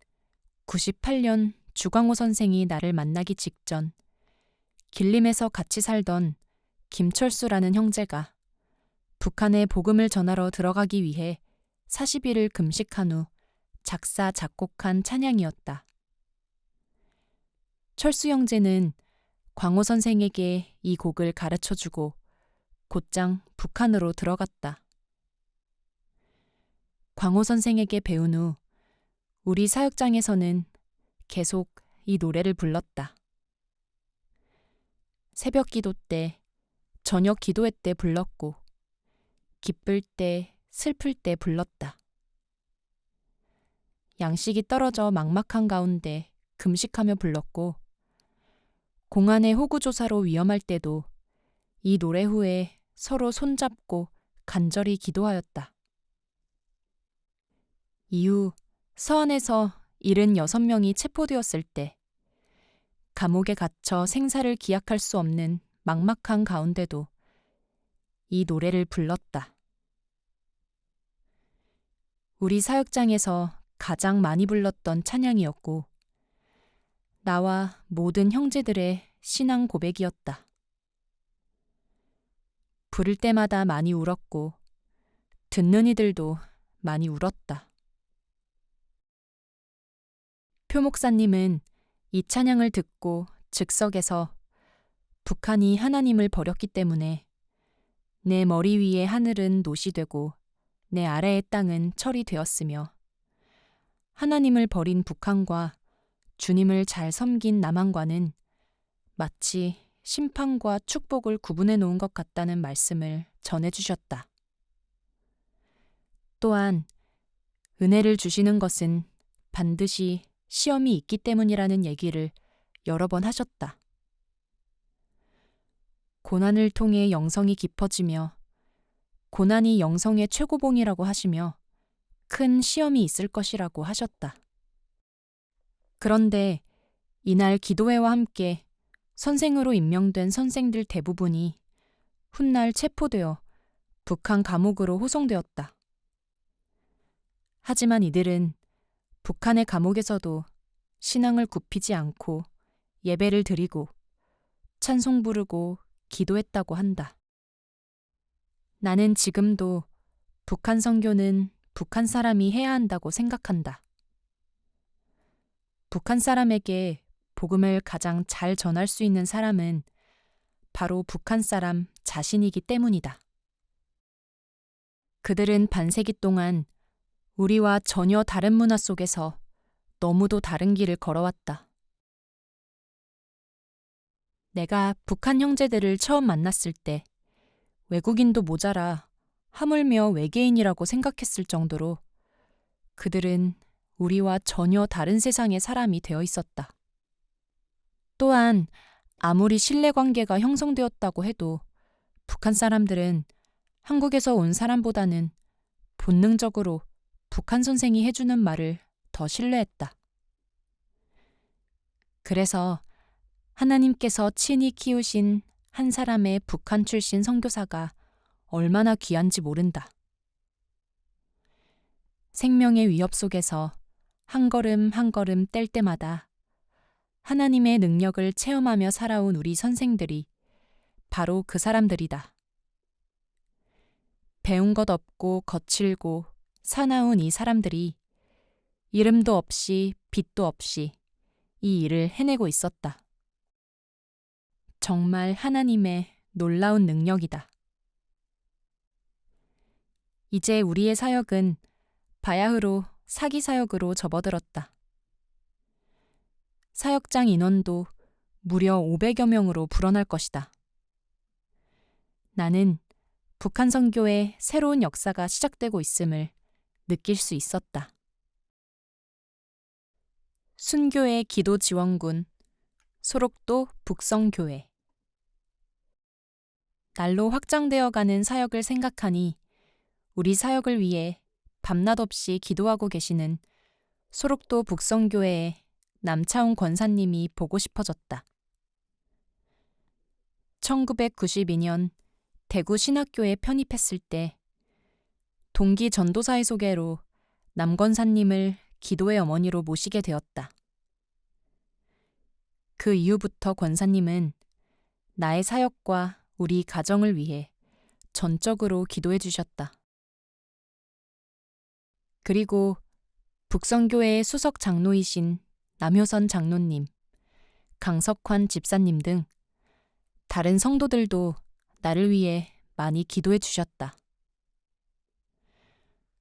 98년 주광호 선생이 나를 만나기 직전 길림에서 같이 살던 김철수라는 형제가 북한에 복음을 전하러 들어가기 위해 40일을 금식한 후 작사 작곡한 찬양이었다. 철수 형제는 광호 선생에게 이 곡을 가르쳐주고 곧장 북한으로 들어갔다. 광호 선생에게 배운 후 우리 사역장에서는 계속 이 노래를 불렀다. 새벽 기도 때, 저녁 기도회 때 불렀고 기쁠 때, 슬플 때 불렀다. 양식이 떨어져 막막한 가운데 금식하며 불렀고 공안의 호구조사로 위험할 때도 이 노래 후에 서로 손잡고 간절히 기도하였다. 이후 서안에서 76명이 체포되었을 때 감옥에 갇혀 생사를 기약할 수 없는 막막한 가운데도 이 노래를 불렀다. 우리 사역장에서 가장 많이 불렀던 찬양이었고 나와 모든 형제들의 신앙 고백이었다. 부를 때마다 많이 울었고 듣는 이들도 많이 울었다. 표 목사님은 이 찬양을 듣고 즉석에서 북한이 하나님을 버렸기 때문에 내 머리 위의 하늘은 놋이 되고 내 아래의 땅은 철이 되었으며 하나님을 버린 북한과 주님을 잘 섬긴 남한과는 마치 심판과 축복을 구분해 놓은 것 같다는 말씀을 전해주셨다. 또한 은혜를 주시는 것은 반드시 시험이 있기 때문이라는 얘기를 여러 번 하셨다. 고난을 통해 영성이 깊어지며 고난이 영성의 최고봉이라고 하시며 큰 시험이 있을 것이라고 하셨다. 그런데 이날 기도회와 함께 선생으로 임명된 선생들 대부분이 훗날 체포되어 북한 감옥으로 호송되었다. 하지만 이들은 북한의 감옥에서도 신앙을 굽히지 않고 예배를 드리고 찬송 부르고 기도했다고 한다. 나는 지금도 북한 선교는 북한 사람이 해야 한다고 생각한다. 북한 사람에게 복음을 가장 잘 전할 수 있는 사람은 바로 북한 사람 자신이기 때문이다. 그들은 반세기 동안 우리와 전혀 다른 문화 속에서 너무도 다른 길을 걸어왔다. 내가 북한 형제들을 처음 만났을 때 외국인도 모자라 하물며 외계인이라고 생각했을 정도로 그들은 우리와 전혀 다른 세상의 사람이 되어 있었다. 또한 아무리 신뢰관계가 형성되었다고 해도 북한 사람들은 한국에서 온 사람보다는 본능적으로 북한 선생이 해주는 말을 더 신뢰했다. 그래서 하나님께서 친히 키우신 한 사람의 북한 출신 선교사가 얼마나 귀한지 모른다. 생명의 위협 속에서 한 걸음 한 걸음 뗄 때마다 하나님의 능력을 체험하며 살아온 우리 선생들이 바로 그 사람들이다. 배운 것 없고 거칠고 사나운 이 사람들이 이름도 없이 빛도 없이 이 일을 해내고 있었다. 정말 하나님의 놀라운 능력이다. 이제 우리의 사역은 바야흐로 사기 사역으로 접어들었다. 사역장 인원도 무려 500여 명으로 불어날 것이다. 나는 북한 선교의 새로운 역사가 시작되고 있음을 느낄 수 있었다. 순교의 기도 지원군, 소록도 북성교회. 날로 확장되어가는 사역을 생각하니 우리 사역을 위해 밤낮 없이 기도하고 계시는 소록도 북성교회의 남차훈 권사님이 보고 싶어졌다. 1992년 대구 신학교에 편입했을 때 동기 전도사의 소개로 남 권사님을 기도의 어머니로 모시게 되었다. 그 이후부터 권사님은 나의 사역과 우리 가정을 위해 전적으로 기도해 주셨다. 그리고 북성교회의 수석 장로이신 남효선 장로님, 강석환 집사님 등 다른 성도들도 나를 위해 많이 기도해 주셨다.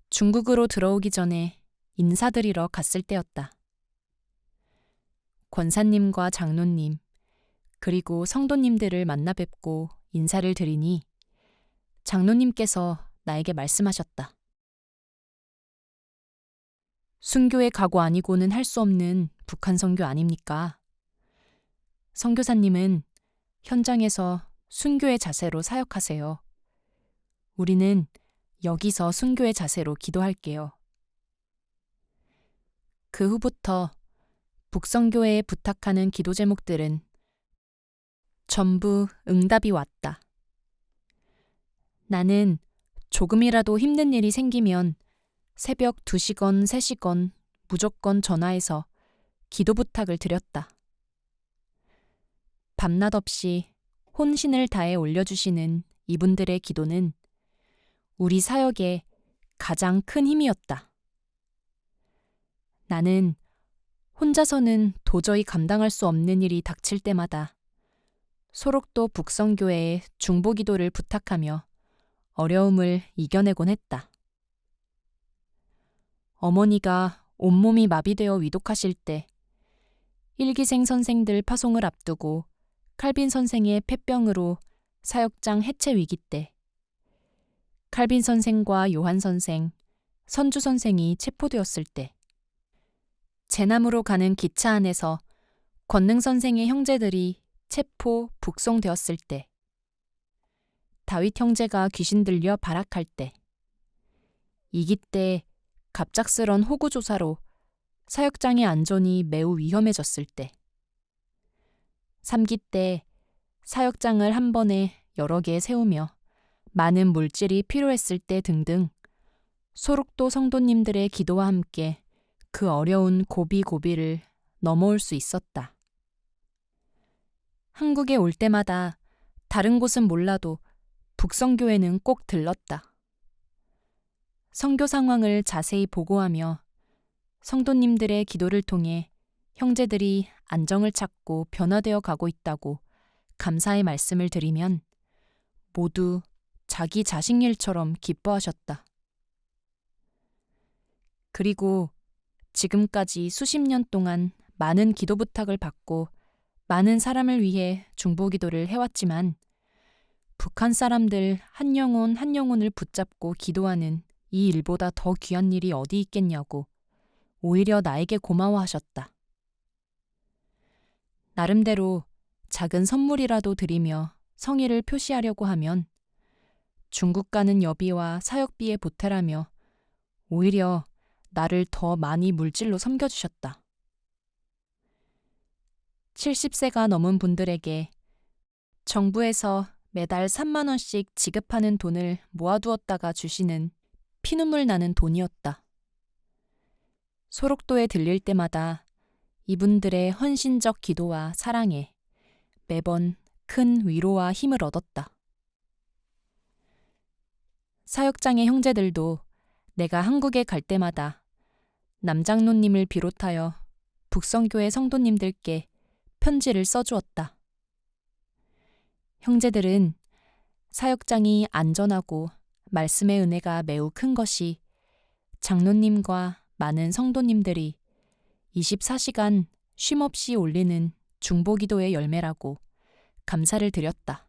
중국으로 들어오기 전에 인사드리러 갔을 때였다. 권사님과 장로님, 그리고 성도님들을 만나 뵙고 인사를 드리니 장로님께서 나에게 말씀하셨다. 순교의 각오 아니고는 할 수 없는 북한 선교 아닙니까? 선교사님은 현장에서 순교의 자세로 사역하세요. 우리는 여기서 순교의 자세로 기도할게요. 그 후부터 북성교회에 부탁하는 기도 제목들은 전부 응답이 왔다. 나는 조금이라도 힘든 일이 생기면 새벽 2시건 3시건 무조건 전화해서 기도 부탁을 드렸다. 밤낮 없이 혼신을 다해 올려주시는 이분들의 기도는 우리 사역의 가장 큰 힘이었다. 나는 혼자서는 도저히 감당할 수 없는 일이 닥칠 때마다 소록도 북성교회에 중보기도를 부탁하며 어려움을 이겨내곤 했다. 어머니가 온몸이 마비되어 위독하실 때, 일기생 선생들 파송을 앞두고 칼빈 선생의 폐병으로 사역장 해체 위기 때, 칼빈 선생과 요한 선생, 선주 선생이 체포되었을 때, 제남으로 가는 기차 안에서 권능 선생의 형제들이 체포, 북송되었을 때, 다윗 형제가 귀신 들려 발악할 때, 이기 때 갑작스런 호구 조사로 사역장의 안전이 매우 위험해졌을 때, 삼기 때 사역장을 한 번에 여러 개 세우며 많은 물질이 필요했을 때 등등 소록도 성도님들의 기도와 함께 그 어려운 고비고비를 넘어올 수 있었다. 한국에 올 때마다 다른 곳은 몰라도 북성교회는 꼭 들렀다. 선교 상황을 자세히 보고하며 성도님들의 기도를 통해 형제들이 안정을 찾고 변화되어 가고 있다고 감사의 말씀을 드리면 모두 자기 자식 일처럼 기뻐하셨다. 그리고 지금까지 수십 년 동안 많은 기도 부탁을 받고 많은 사람을 위해 중보기도를 해왔지만 북한 사람들 한 영혼 한 영혼을 붙잡고 기도하는 이 일보다 더 귀한 일이 어디 있겠냐고 오히려 나에게 고마워하셨다. 나름대로 작은 선물이라도 드리며 성의를 표시하려고 하면 중국 가는 여비와 사역비에 보태라며 오히려 나를 더 많이 물질로 섬겨주셨다. 70세가 넘은 분들에게 정부에서 매달 3만 원씩 지급하는 돈을 모아두었다가 주시는 피눈물 나는 돈이었다. 소록도에 들릴 때마다 이분들의 헌신적 기도와 사랑에 매번 큰 위로와 힘을 얻었다. 사역장의 형제들도 내가 한국에 갈 때마다 남장로님을 비롯하여 북성교회 성도님들께 편지를 써주었다. 형제들은 사역장이 안전하고 말씀의 은혜가 매우 큰 것이 장로님과 많은 성도님들이 24시간 쉼없이 올리는 중보기도의 열매라고 감사를 드렸다.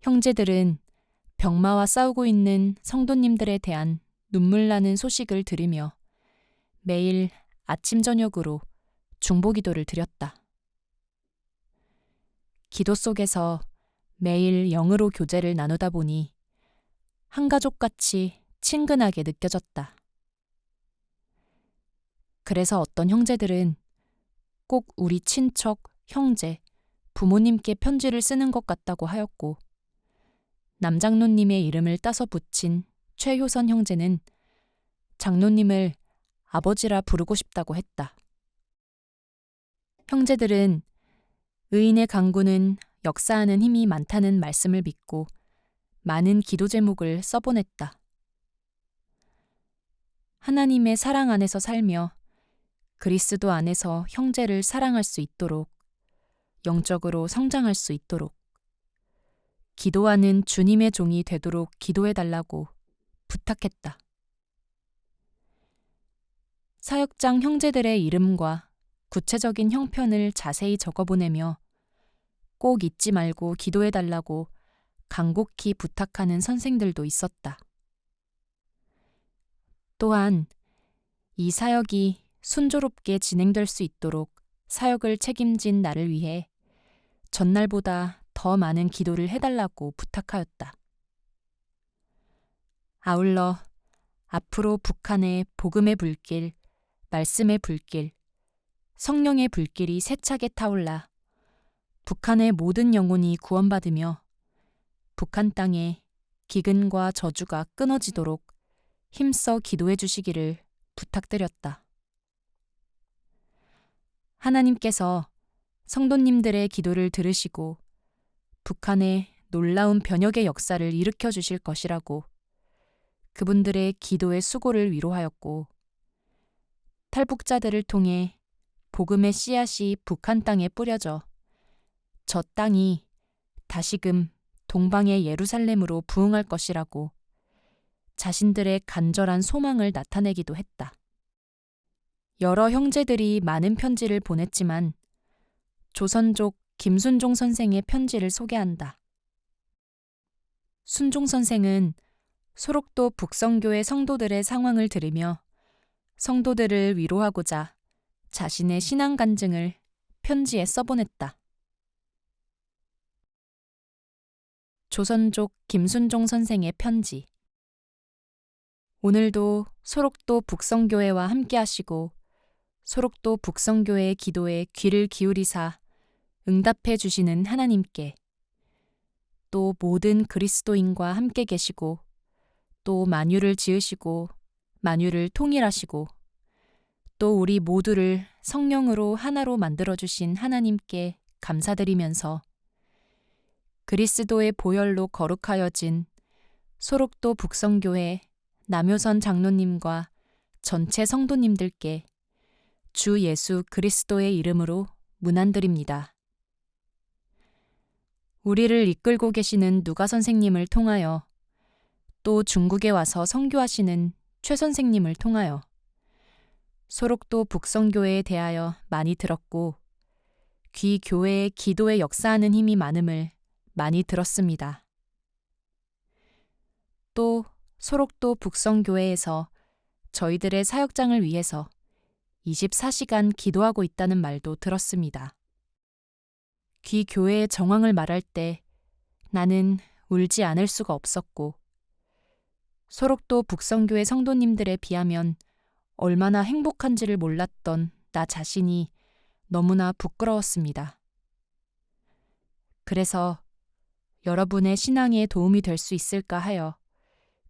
형제들은 병마와 싸우고 있는 성도님들에 대한 눈물 나는 소식을 들으며 매일 아침 저녁으로 중보기도를 드렸다. 기도 속에서 매일 영으로 교제를 나누다 보니 한 가족같이 친근하게 느껴졌다. 그래서 어떤 형제들은 꼭 우리 친척, 형제, 부모님께 편지를 쓰는 것 같다고 하였고 남장로님의 이름을 따서 붙인 최효선 형제는 장로님을 아버지라 부르고 싶다고 했다. 형제들은 의인의 간구는 역사하는 힘이 많다는 말씀을 믿고 많은 기도 제목을 써보냈다. 하나님의 사랑 안에서 살며 그리스도 안에서 형제를 사랑할 수 있도록 영적으로 성장할 수 있도록 기도하는 주님의 종이 되도록 기도해달라고 부탁했다. 사역장 형제들의 이름과 구체적인 형편을 자세히 적어보내며 꼭 잊지 말고 기도해달라고 간곡히 부탁하는 선생들도 있었다. 또한 이 사역이 순조롭게 진행될 수 있도록 사역을 책임진 나를 위해 전날보다 더 많은 기도를 해달라고 부탁하였다. 아울러 앞으로 북한의 복음의 불길, 말씀의 불길, 성령의 불길이 세차게 타올라 북한의 모든 영혼이 구원받으며 북한 땅에 기근과 저주가 끊어지도록 힘써 기도해 주시기를 부탁드렸다. 하나님께서 성도님들의 기도를 들으시고 북한의 놀라운 변혁의 역사를 일으켜 주실 것이라고 그분들의 기도의 수고를 위로하였고 탈북자들을 통해 복음의 씨앗이 북한 땅에 뿌려져 저 땅이 다시금 동방의 예루살렘으로 부흥할 것이라고 자신들의 간절한 소망을 나타내기도 했다. 여러 형제들이 많은 편지를 보냈지만 조선족 김순종 선생의 편지를 소개한다. 순종 선생은 소록도 북성교회 성도들의 상황을 들으며 성도들을 위로하고자 자신의 신앙 간증을 편지에 써보냈다. 조선족 김순종 선생의 편지. 오늘도 소록도 북성교회와 함께하시고 소록도 북성교회의 기도에 귀를 기울이사 응답해 주시는 하나님께, 또 모든 그리스도인과 함께 계시고 또 만유를 지으시고 만유를 통일하시고 또 우리 모두를 성령으로 하나로 만들어주신 하나님께 감사드리면서 그리스도의 보혈로 거룩하여진 소록도 북성교회 남효선 장로님과 전체 성도님들께 주 예수 그리스도의 이름으로 문안드립니다. 우리를 이끌고 계시는 누가 선생님을 통하여 또 중국에 와서 선교하시는 최 선생님을 통하여 소록도 북성교회에 대하여 많이 들었고 귀 교회의 기도에 역사하는 힘이 많음을 많이 들었습니다. 또 소록도 북성교회에서 저희들의 사역장을 위해서 24시간 기도하고 있다는 말도 들었습니다. 귀 교회의 정황을 말할 때 나는 울지 않을 수가 없었고 소록도 북성교회 성도님들에 비하면 얼마나 행복한지를 몰랐던 나 자신이 너무나 부끄러웠습니다. 그래서 여러분의 신앙에 도움이 될 수 있을까 하여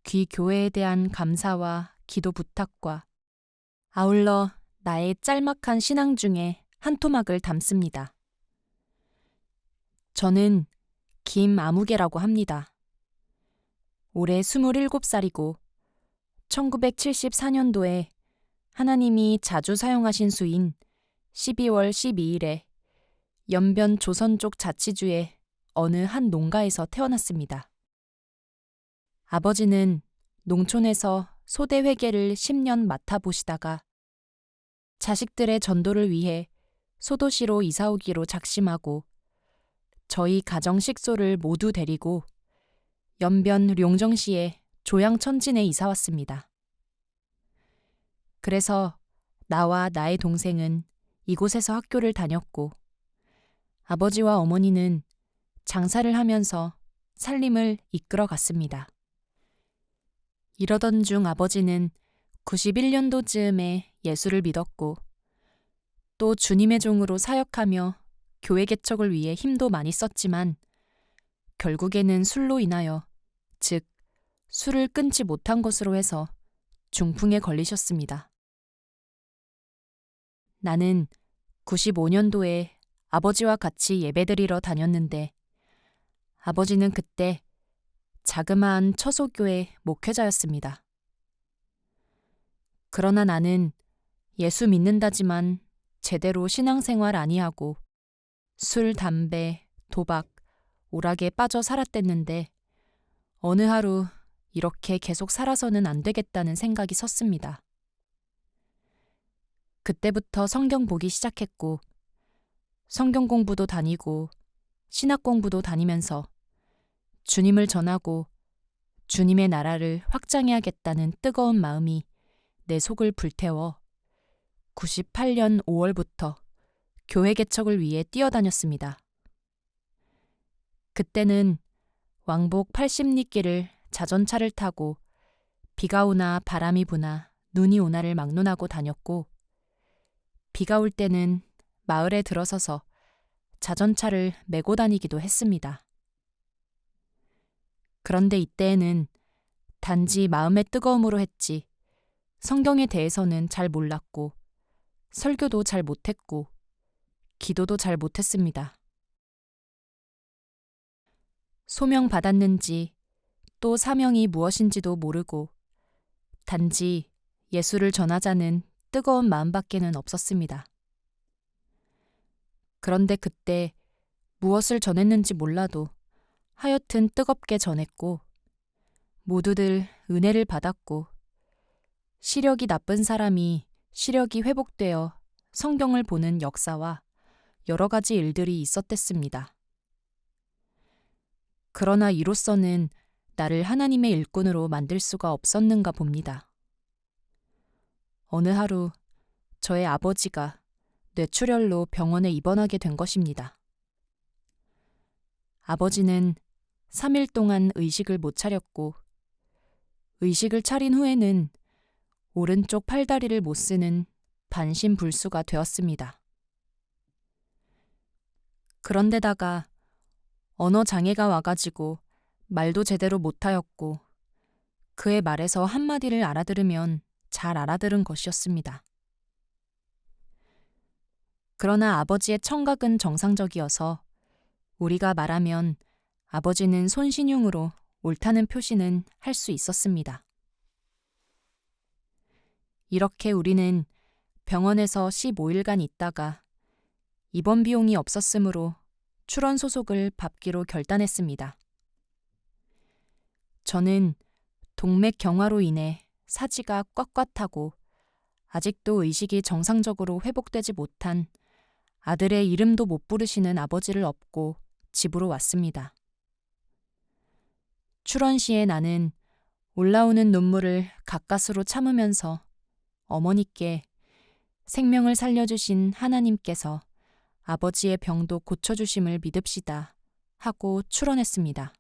귀 교회에 대한 감사와 기도 부탁과 아울러 나의 짤막한 신앙 중에 한 토막을 담습니다. 저는 김아무개라고 합니다. 올해 27살이고 1974년도에 하나님이 자주 사용하신 수인 12월 12일에 연변 조선족 자치주의 어느 한 농가에서 태어났습니다. 아버지는 농촌에서 소대 회계를 10년 맡아보시다가 자식들의 전도를 위해 소도시로 이사오기로 작심하고 저희 가정 식소를 모두 데리고 연변 룡정시의 조양천진에 이사왔습니다. 그래서 나와 나의 동생은 이곳에서 학교를 다녔고 아버지와 어머니는 장사를 하면서 살림을 이끌어 갔습니다. 이러던 중 아버지는 91년도쯤에 예수를 믿었고 또 주님의 종으로 사역하며 교회 개척을 위해 힘도 많이 썼지만 결국에는 술로 인하여, 즉 술을 끊지 못한 것으로 해서 중풍에 걸리셨습니다. 나는 95년도에 아버지와 같이 예배드리러 다녔는데 아버지는 그때 자그마한 처소교회 목회자였습니다. 그러나 나는 예수 믿는다지만 제대로 신앙생활 아니하고 술, 담배, 도박, 오락에 빠져 살았댔는데 어느 하루 이렇게 계속 살아서는 안 되겠다는 생각이 섰습니다. 그때부터 성경 보기 시작했고 성경 공부도 다니고 신학 공부도 다니면서 주님을 전하고 주님의 나라를 확장해야겠다는 뜨거운 마음이 내 속을 불태워 98년 5월부터 교회 개척을 위해 뛰어다녔습니다. 그때는 왕복 80리길을 자전차를 타고 비가 오나 바람이 부나 눈이 오나를 막론하고 다녔고 비가 올 때는 마을에 들어서서 자전차를 메고 다니기도 했습니다. 그런데 이때에는 단지 마음의 뜨거움으로 했지 성경에 대해서는 잘 몰랐고 설교도 잘 못했고 기도도 잘 못했습니다. 소명 받았는지 또 사명이 무엇인지도 모르고 단지 예수를 전하자는 뜨거운 마음밖에는 없었습니다. 그런데 그때 무엇을 전했는지 몰라도 하여튼 뜨겁게 전했고 모두들 은혜를 받았고 시력이 나쁜 사람이 시력이 회복되어 성경을 보는 역사와 여러 가지 일들이 있었댔습니다. 그러나 이로써는 나를 하나님의 일꾼으로 만들 수가 없었는가 봅니다. 어느 하루 저의 아버지가 뇌출혈로 병원에 입원하게 된 것입니다. 아버지는 3일 동안 의식을 못 차렸고 의식을 차린 후에는 오른쪽 팔다리를 못 쓰는 반신불수가 되었습니다. 그런데다가 언어 장애가 와가지고 말도 제대로 못하였고 그의 말에서 한마디를 알아들으면 잘 알아들은 것이었습니다. 그러나 아버지의 청각은 정상적이어서 우리가 말하면 아버지는 손신용으로 옳다는 표시는 할 수 있었습니다. 이렇게 우리는 병원에서 15일간 있다가 입원 비용이 없었으므로 출원 소속을 밟기로 결단했습니다. 저는 동맥경화로 인해 사지가 뻣뻣하고 아직도 의식이 정상적으로 회복되지 못한 아들의 이름도 못 부르시는 아버지를 업고 집으로 왔습니다. 출원 시에 나는 올라오는 눈물을 가까스로 참으면서 어머니께 생명을 살려주신 하나님께서 아버지의 병도 고쳐주심을 믿읍시다 하고 출원했습니다.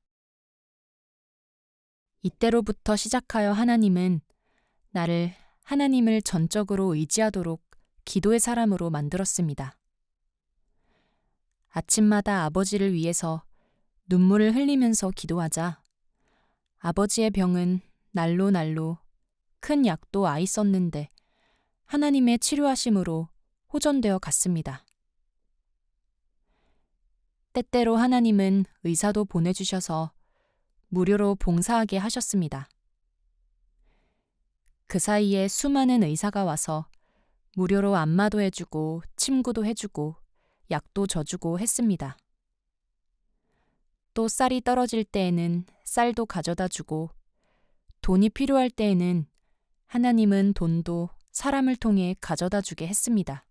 이때로부터 시작하여 하나님은 나를 하나님을 전적으로 의지하도록 기도의 사람으로 만들었습니다. 아침마다 아버지를 위해서 눈물을 흘리면서 기도하자 아버지의 병은 날로 날로 큰 약도 아이 썼는데 하나님의 치료하심으로 호전되어 갔습니다. 때때로 하나님은 의사도 보내주셔서 무료로 봉사하게 하셨습니다. 그 사이에 수많은 의사가 와서 무료로 안마도 해주고 침구도 해주고 약도 져주고 했습니다. 또 쌀이 떨어질 때에는 쌀도 가져다 주고 돈이 필요할 때에는 하나님은 돈도 사람을 통해 가져다 주게 했습니다.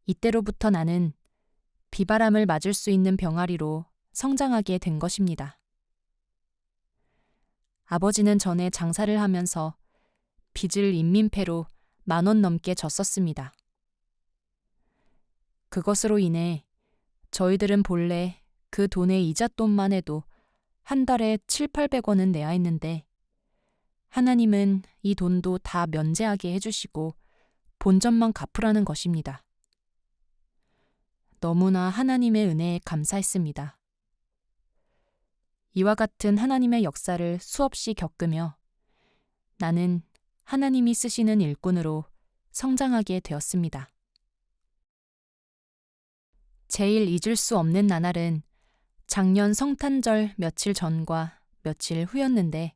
이때로부터 나는 비바람을 맞을 수 있는 병아리로 성장하게 된 것입니다. 아버지는 전에 장사를 하면서 빚을 인민폐로 10,000원 넘게 졌었습니다. 그것으로 인해 저희들은 본래 그 돈의 이잣돈만 해도 한 달에 700~800원은 내야 했는데 하나님은 이 돈도 다 면제하게 해주시고 본전만 갚으라는 것입니다. 너무나 하나님의 은혜에 감사했습니다. 이와 같은 하나님의 역사를 수없이 겪으며 나는 하나님이 쓰시는 일꾼으로 성장하게 되었습니다. 제일 잊을 수 없는 나날은 작년 성탄절 며칠 전과 며칠 후였는데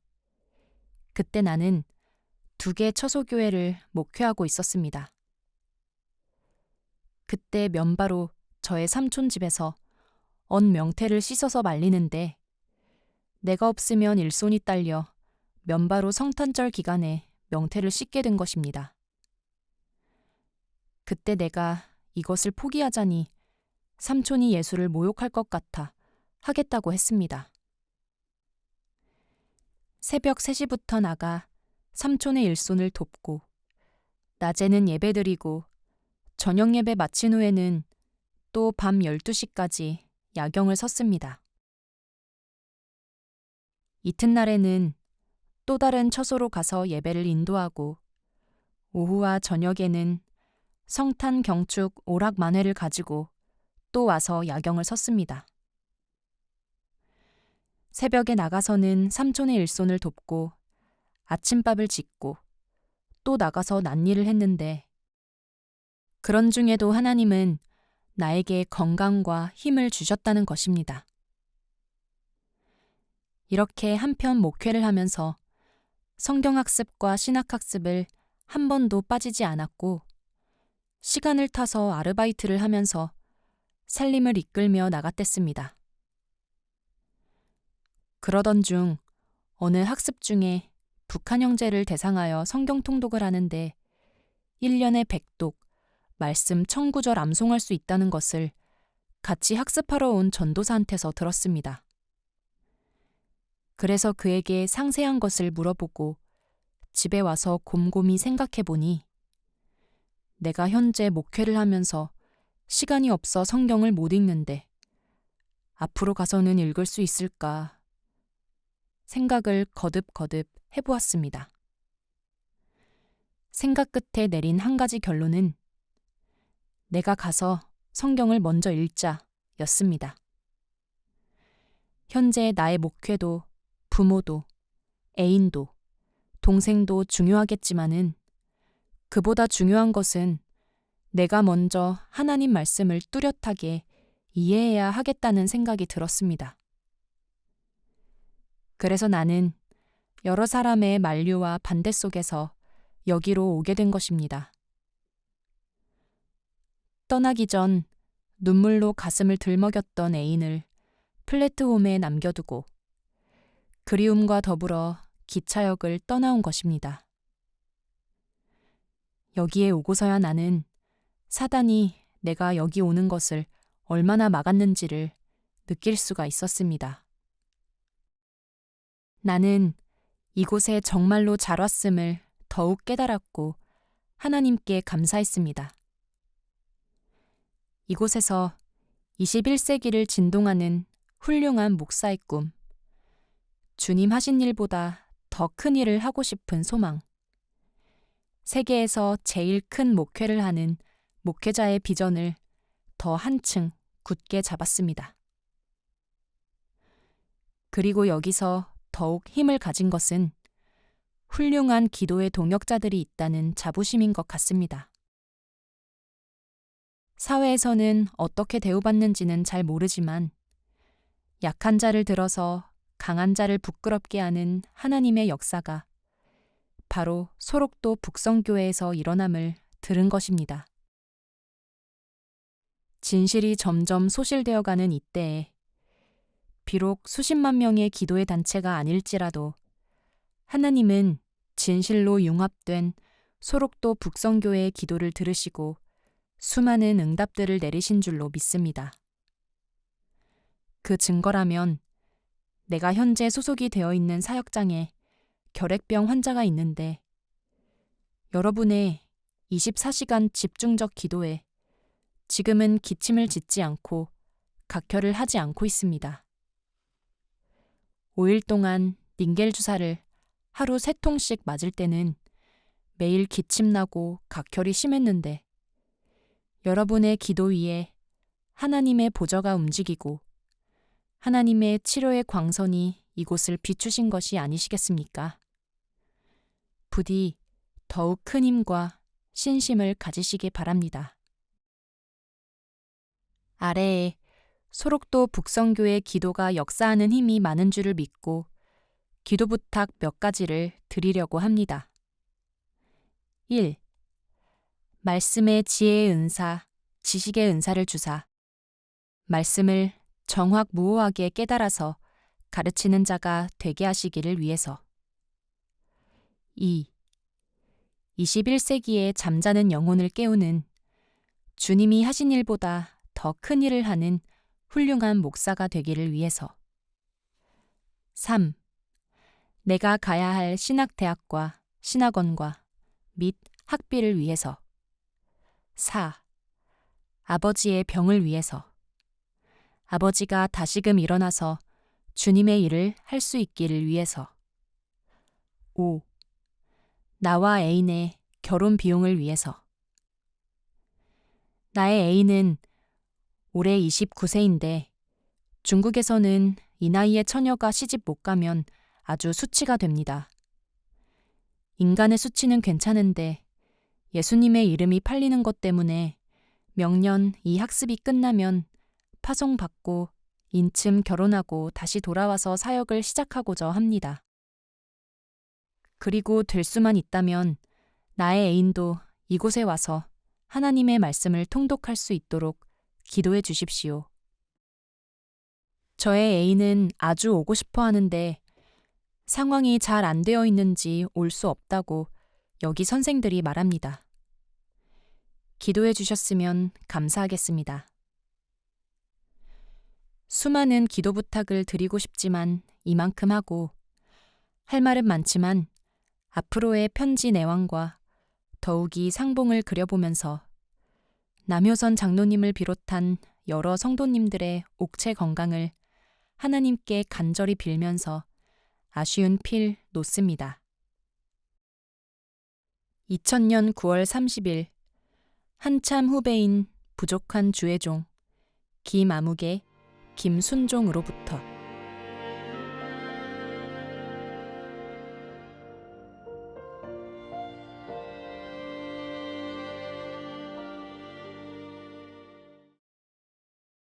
그때 나는 2개 처소교회를 목회하고 있었습니다. 그때 면바로 저의 삼촌 집에서 언 명태를 씻어서 말리는데 내가 없으면 일손이 딸려 면바로 성탄절 기간에 명태를 씻게 된 것입니다. 그때 내가 이것을 포기하자니 삼촌이 예수를 모욕할 것 같아 하겠다고 했습니다. 새벽 3시부터 나가 삼촌의 일손을 돕고 낮에는 예배드리고 저녁 예배 마친 후에는 또 밤 12시까지 야경을 섰습니다. 이튿날에는 또 다른 처소로 가서 예배를 인도하고 오후와 저녁에는 성탄 경축 오락 만회를 가지고 또 와서 야경을 섰습니다. 새벽에 나가서는 삼촌의 일손을 돕고 아침밥을 짓고 또 나가서 낫일을 했는데 그런 중에도 하나님은 나에게 건강과 힘을 주셨다는 것입니다. 이렇게 한편 목회를 하면서 성경학습과 신학학습을 한 번도 빠지지 않았고 시간을 타서 아르바이트를 하면서 살림을 이끌며 나갔댔습니다. 그러던 중 어느 학습 중에 북한 형제를 대상하여 성경 통독을 하는데 1년에 100독, 말씀 1000구절 암송할 수 있다는 것을 같이 학습하러 온 전도사한테서 들었습니다. 그래서 그에게 상세한 것을 물어보고 집에 와서 곰곰이 생각해보니 내가 현재 목회를 하면서 시간이 없어 성경을 못 읽는데 앞으로 가서는 읽을 수 있을까 생각을 거듭거듭 해보았습니다. 생각 끝에 내린 한 가지 결론은 내가 가서 성경을 먼저 읽자 였습니다. 현재 나의 목회도 부모도 애인도 동생도 중요하겠지만은 그보다 중요한 것은 내가 먼저 하나님 말씀을 뚜렷하게 이해해야 하겠다는 생각이 들었습니다. 그래서 나는 여러 사람의 만류와 반대 속에서 여기로 오게 된 것입니다. 떠나기 전 눈물로 가슴을 들먹였던 애인을 플랫홈에 남겨두고 그리움과 더불어 기차역을 떠나온 것입니다. 여기에 오고서야 나는 사단이 내가 여기 오는 것을 얼마나 막았는지를 느낄 수가 있었습니다. 나는 이곳에 정말로 잘 왔음을 더욱 깨달았고 하나님께 감사했습니다. 이곳에서 21세기를 진동하는 훌륭한 목사의 꿈, 주님 하신 일보다 더 큰 일을 하고 싶은 소망, 세계에서 제일 큰 목회를 하는 목회자의 비전을 더 한층 굳게 잡았습니다. 그리고 여기서 더욱 힘을 가진 것은 훌륭한 기도의 동역자들이 있다는 자부심인 것 같습니다. 사회에서는 어떻게 대우받는지는 잘 모르지만 약한 자를 들어서 강한 자를 부끄럽게 하는 하나님의 역사가 바로 소록도 북성교회에서 일어남을 들은 것입니다. 진실이 점점 소실되어가는 이때에 비록 수십만 명의 기도의 단체가 아닐지라도 하나님은 진실로 융합된 소록도 북성교회의 기도를 들으시고 수많은 응답들을 내리신 줄로 믿습니다. 그 증거라면 내가 현재 소속이 되어 있는 사역장에 결핵병 환자가 있는데 여러분의 24시간 집중적 기도에 지금은 기침을 짓지 않고 각혈을 하지 않고 있습니다. 5일 동안 닌겔 주사를 하루 3통씩 맞을 때는 매일 기침나고 각혈이 심했는데 여러분의 기도 위에 하나님의 보좌가 움직이고 하나님의 치료의 광선이 이곳을 비추신 것이 아니시겠습니까? 부디 더욱 큰 힘과 신심을 가지시기 바랍니다. 아래에 소록도 북성교의 기도가 역사하는 힘이 많은 줄을 믿고 기도 부탁 몇 가지를 드리려고 합니다. 1. 말씀의 지혜의 은사, 지식의 은사를 주사 말씀을 정확무오하게 깨달아서 가르치는 자가 되게 하시기를 위해서. 2. 21세기에 잠자는 영혼을 깨우는 주님이 하신 일보다 더 큰 일을 하는 훌륭한 목사가 되기를 위해서. 3. 내가 가야 할 신학대학과 신학원과 및 학비를 위해서. 4. 아버지의 병을 위해서. 아버지가 다시금 일어나서 주님의 일을 할 수 있기를 위해서. 5. 나와 애인의 결혼 비용을 위해서. 나의 애인은 올해 29세인데 중국에서는 이 나이에 처녀가 시집 못 가면 아주 수치가 됩니다. 인간의 수치는 괜찮은데 예수님의 이름이 팔리는 것 때문에 명년 이 학습이 끝나면 파송받고 인침 결혼하고 다시 돌아와서 사역을 시작하고자 합니다. 그리고 될 수만 있다면 나의 애인도 이곳에 와서 하나님의 말씀을 통독할 수 있도록 기도해 주십시오. 저의 애인은 아주 오고 싶어 하는데 상황이 잘 안 되어 있는지 올 수 없다고 여기 선생들이 말합니다. 기도해 주셨으면 감사하겠습니다. 수많은 기도 부탁을 드리고 싶지만 이만큼 하고 할 말은 많지만 앞으로의 편지 내왕과 더욱이 상봉을 그려보면서 남효선 장로님을 비롯한 여러 성도님들의 옥체 건강을 하나님께 간절히 빌면서 아쉬운 필 놓습니다. 2000년 9월 30일 한참 후배인 부족한 주의종 김아무개 김순종으로부터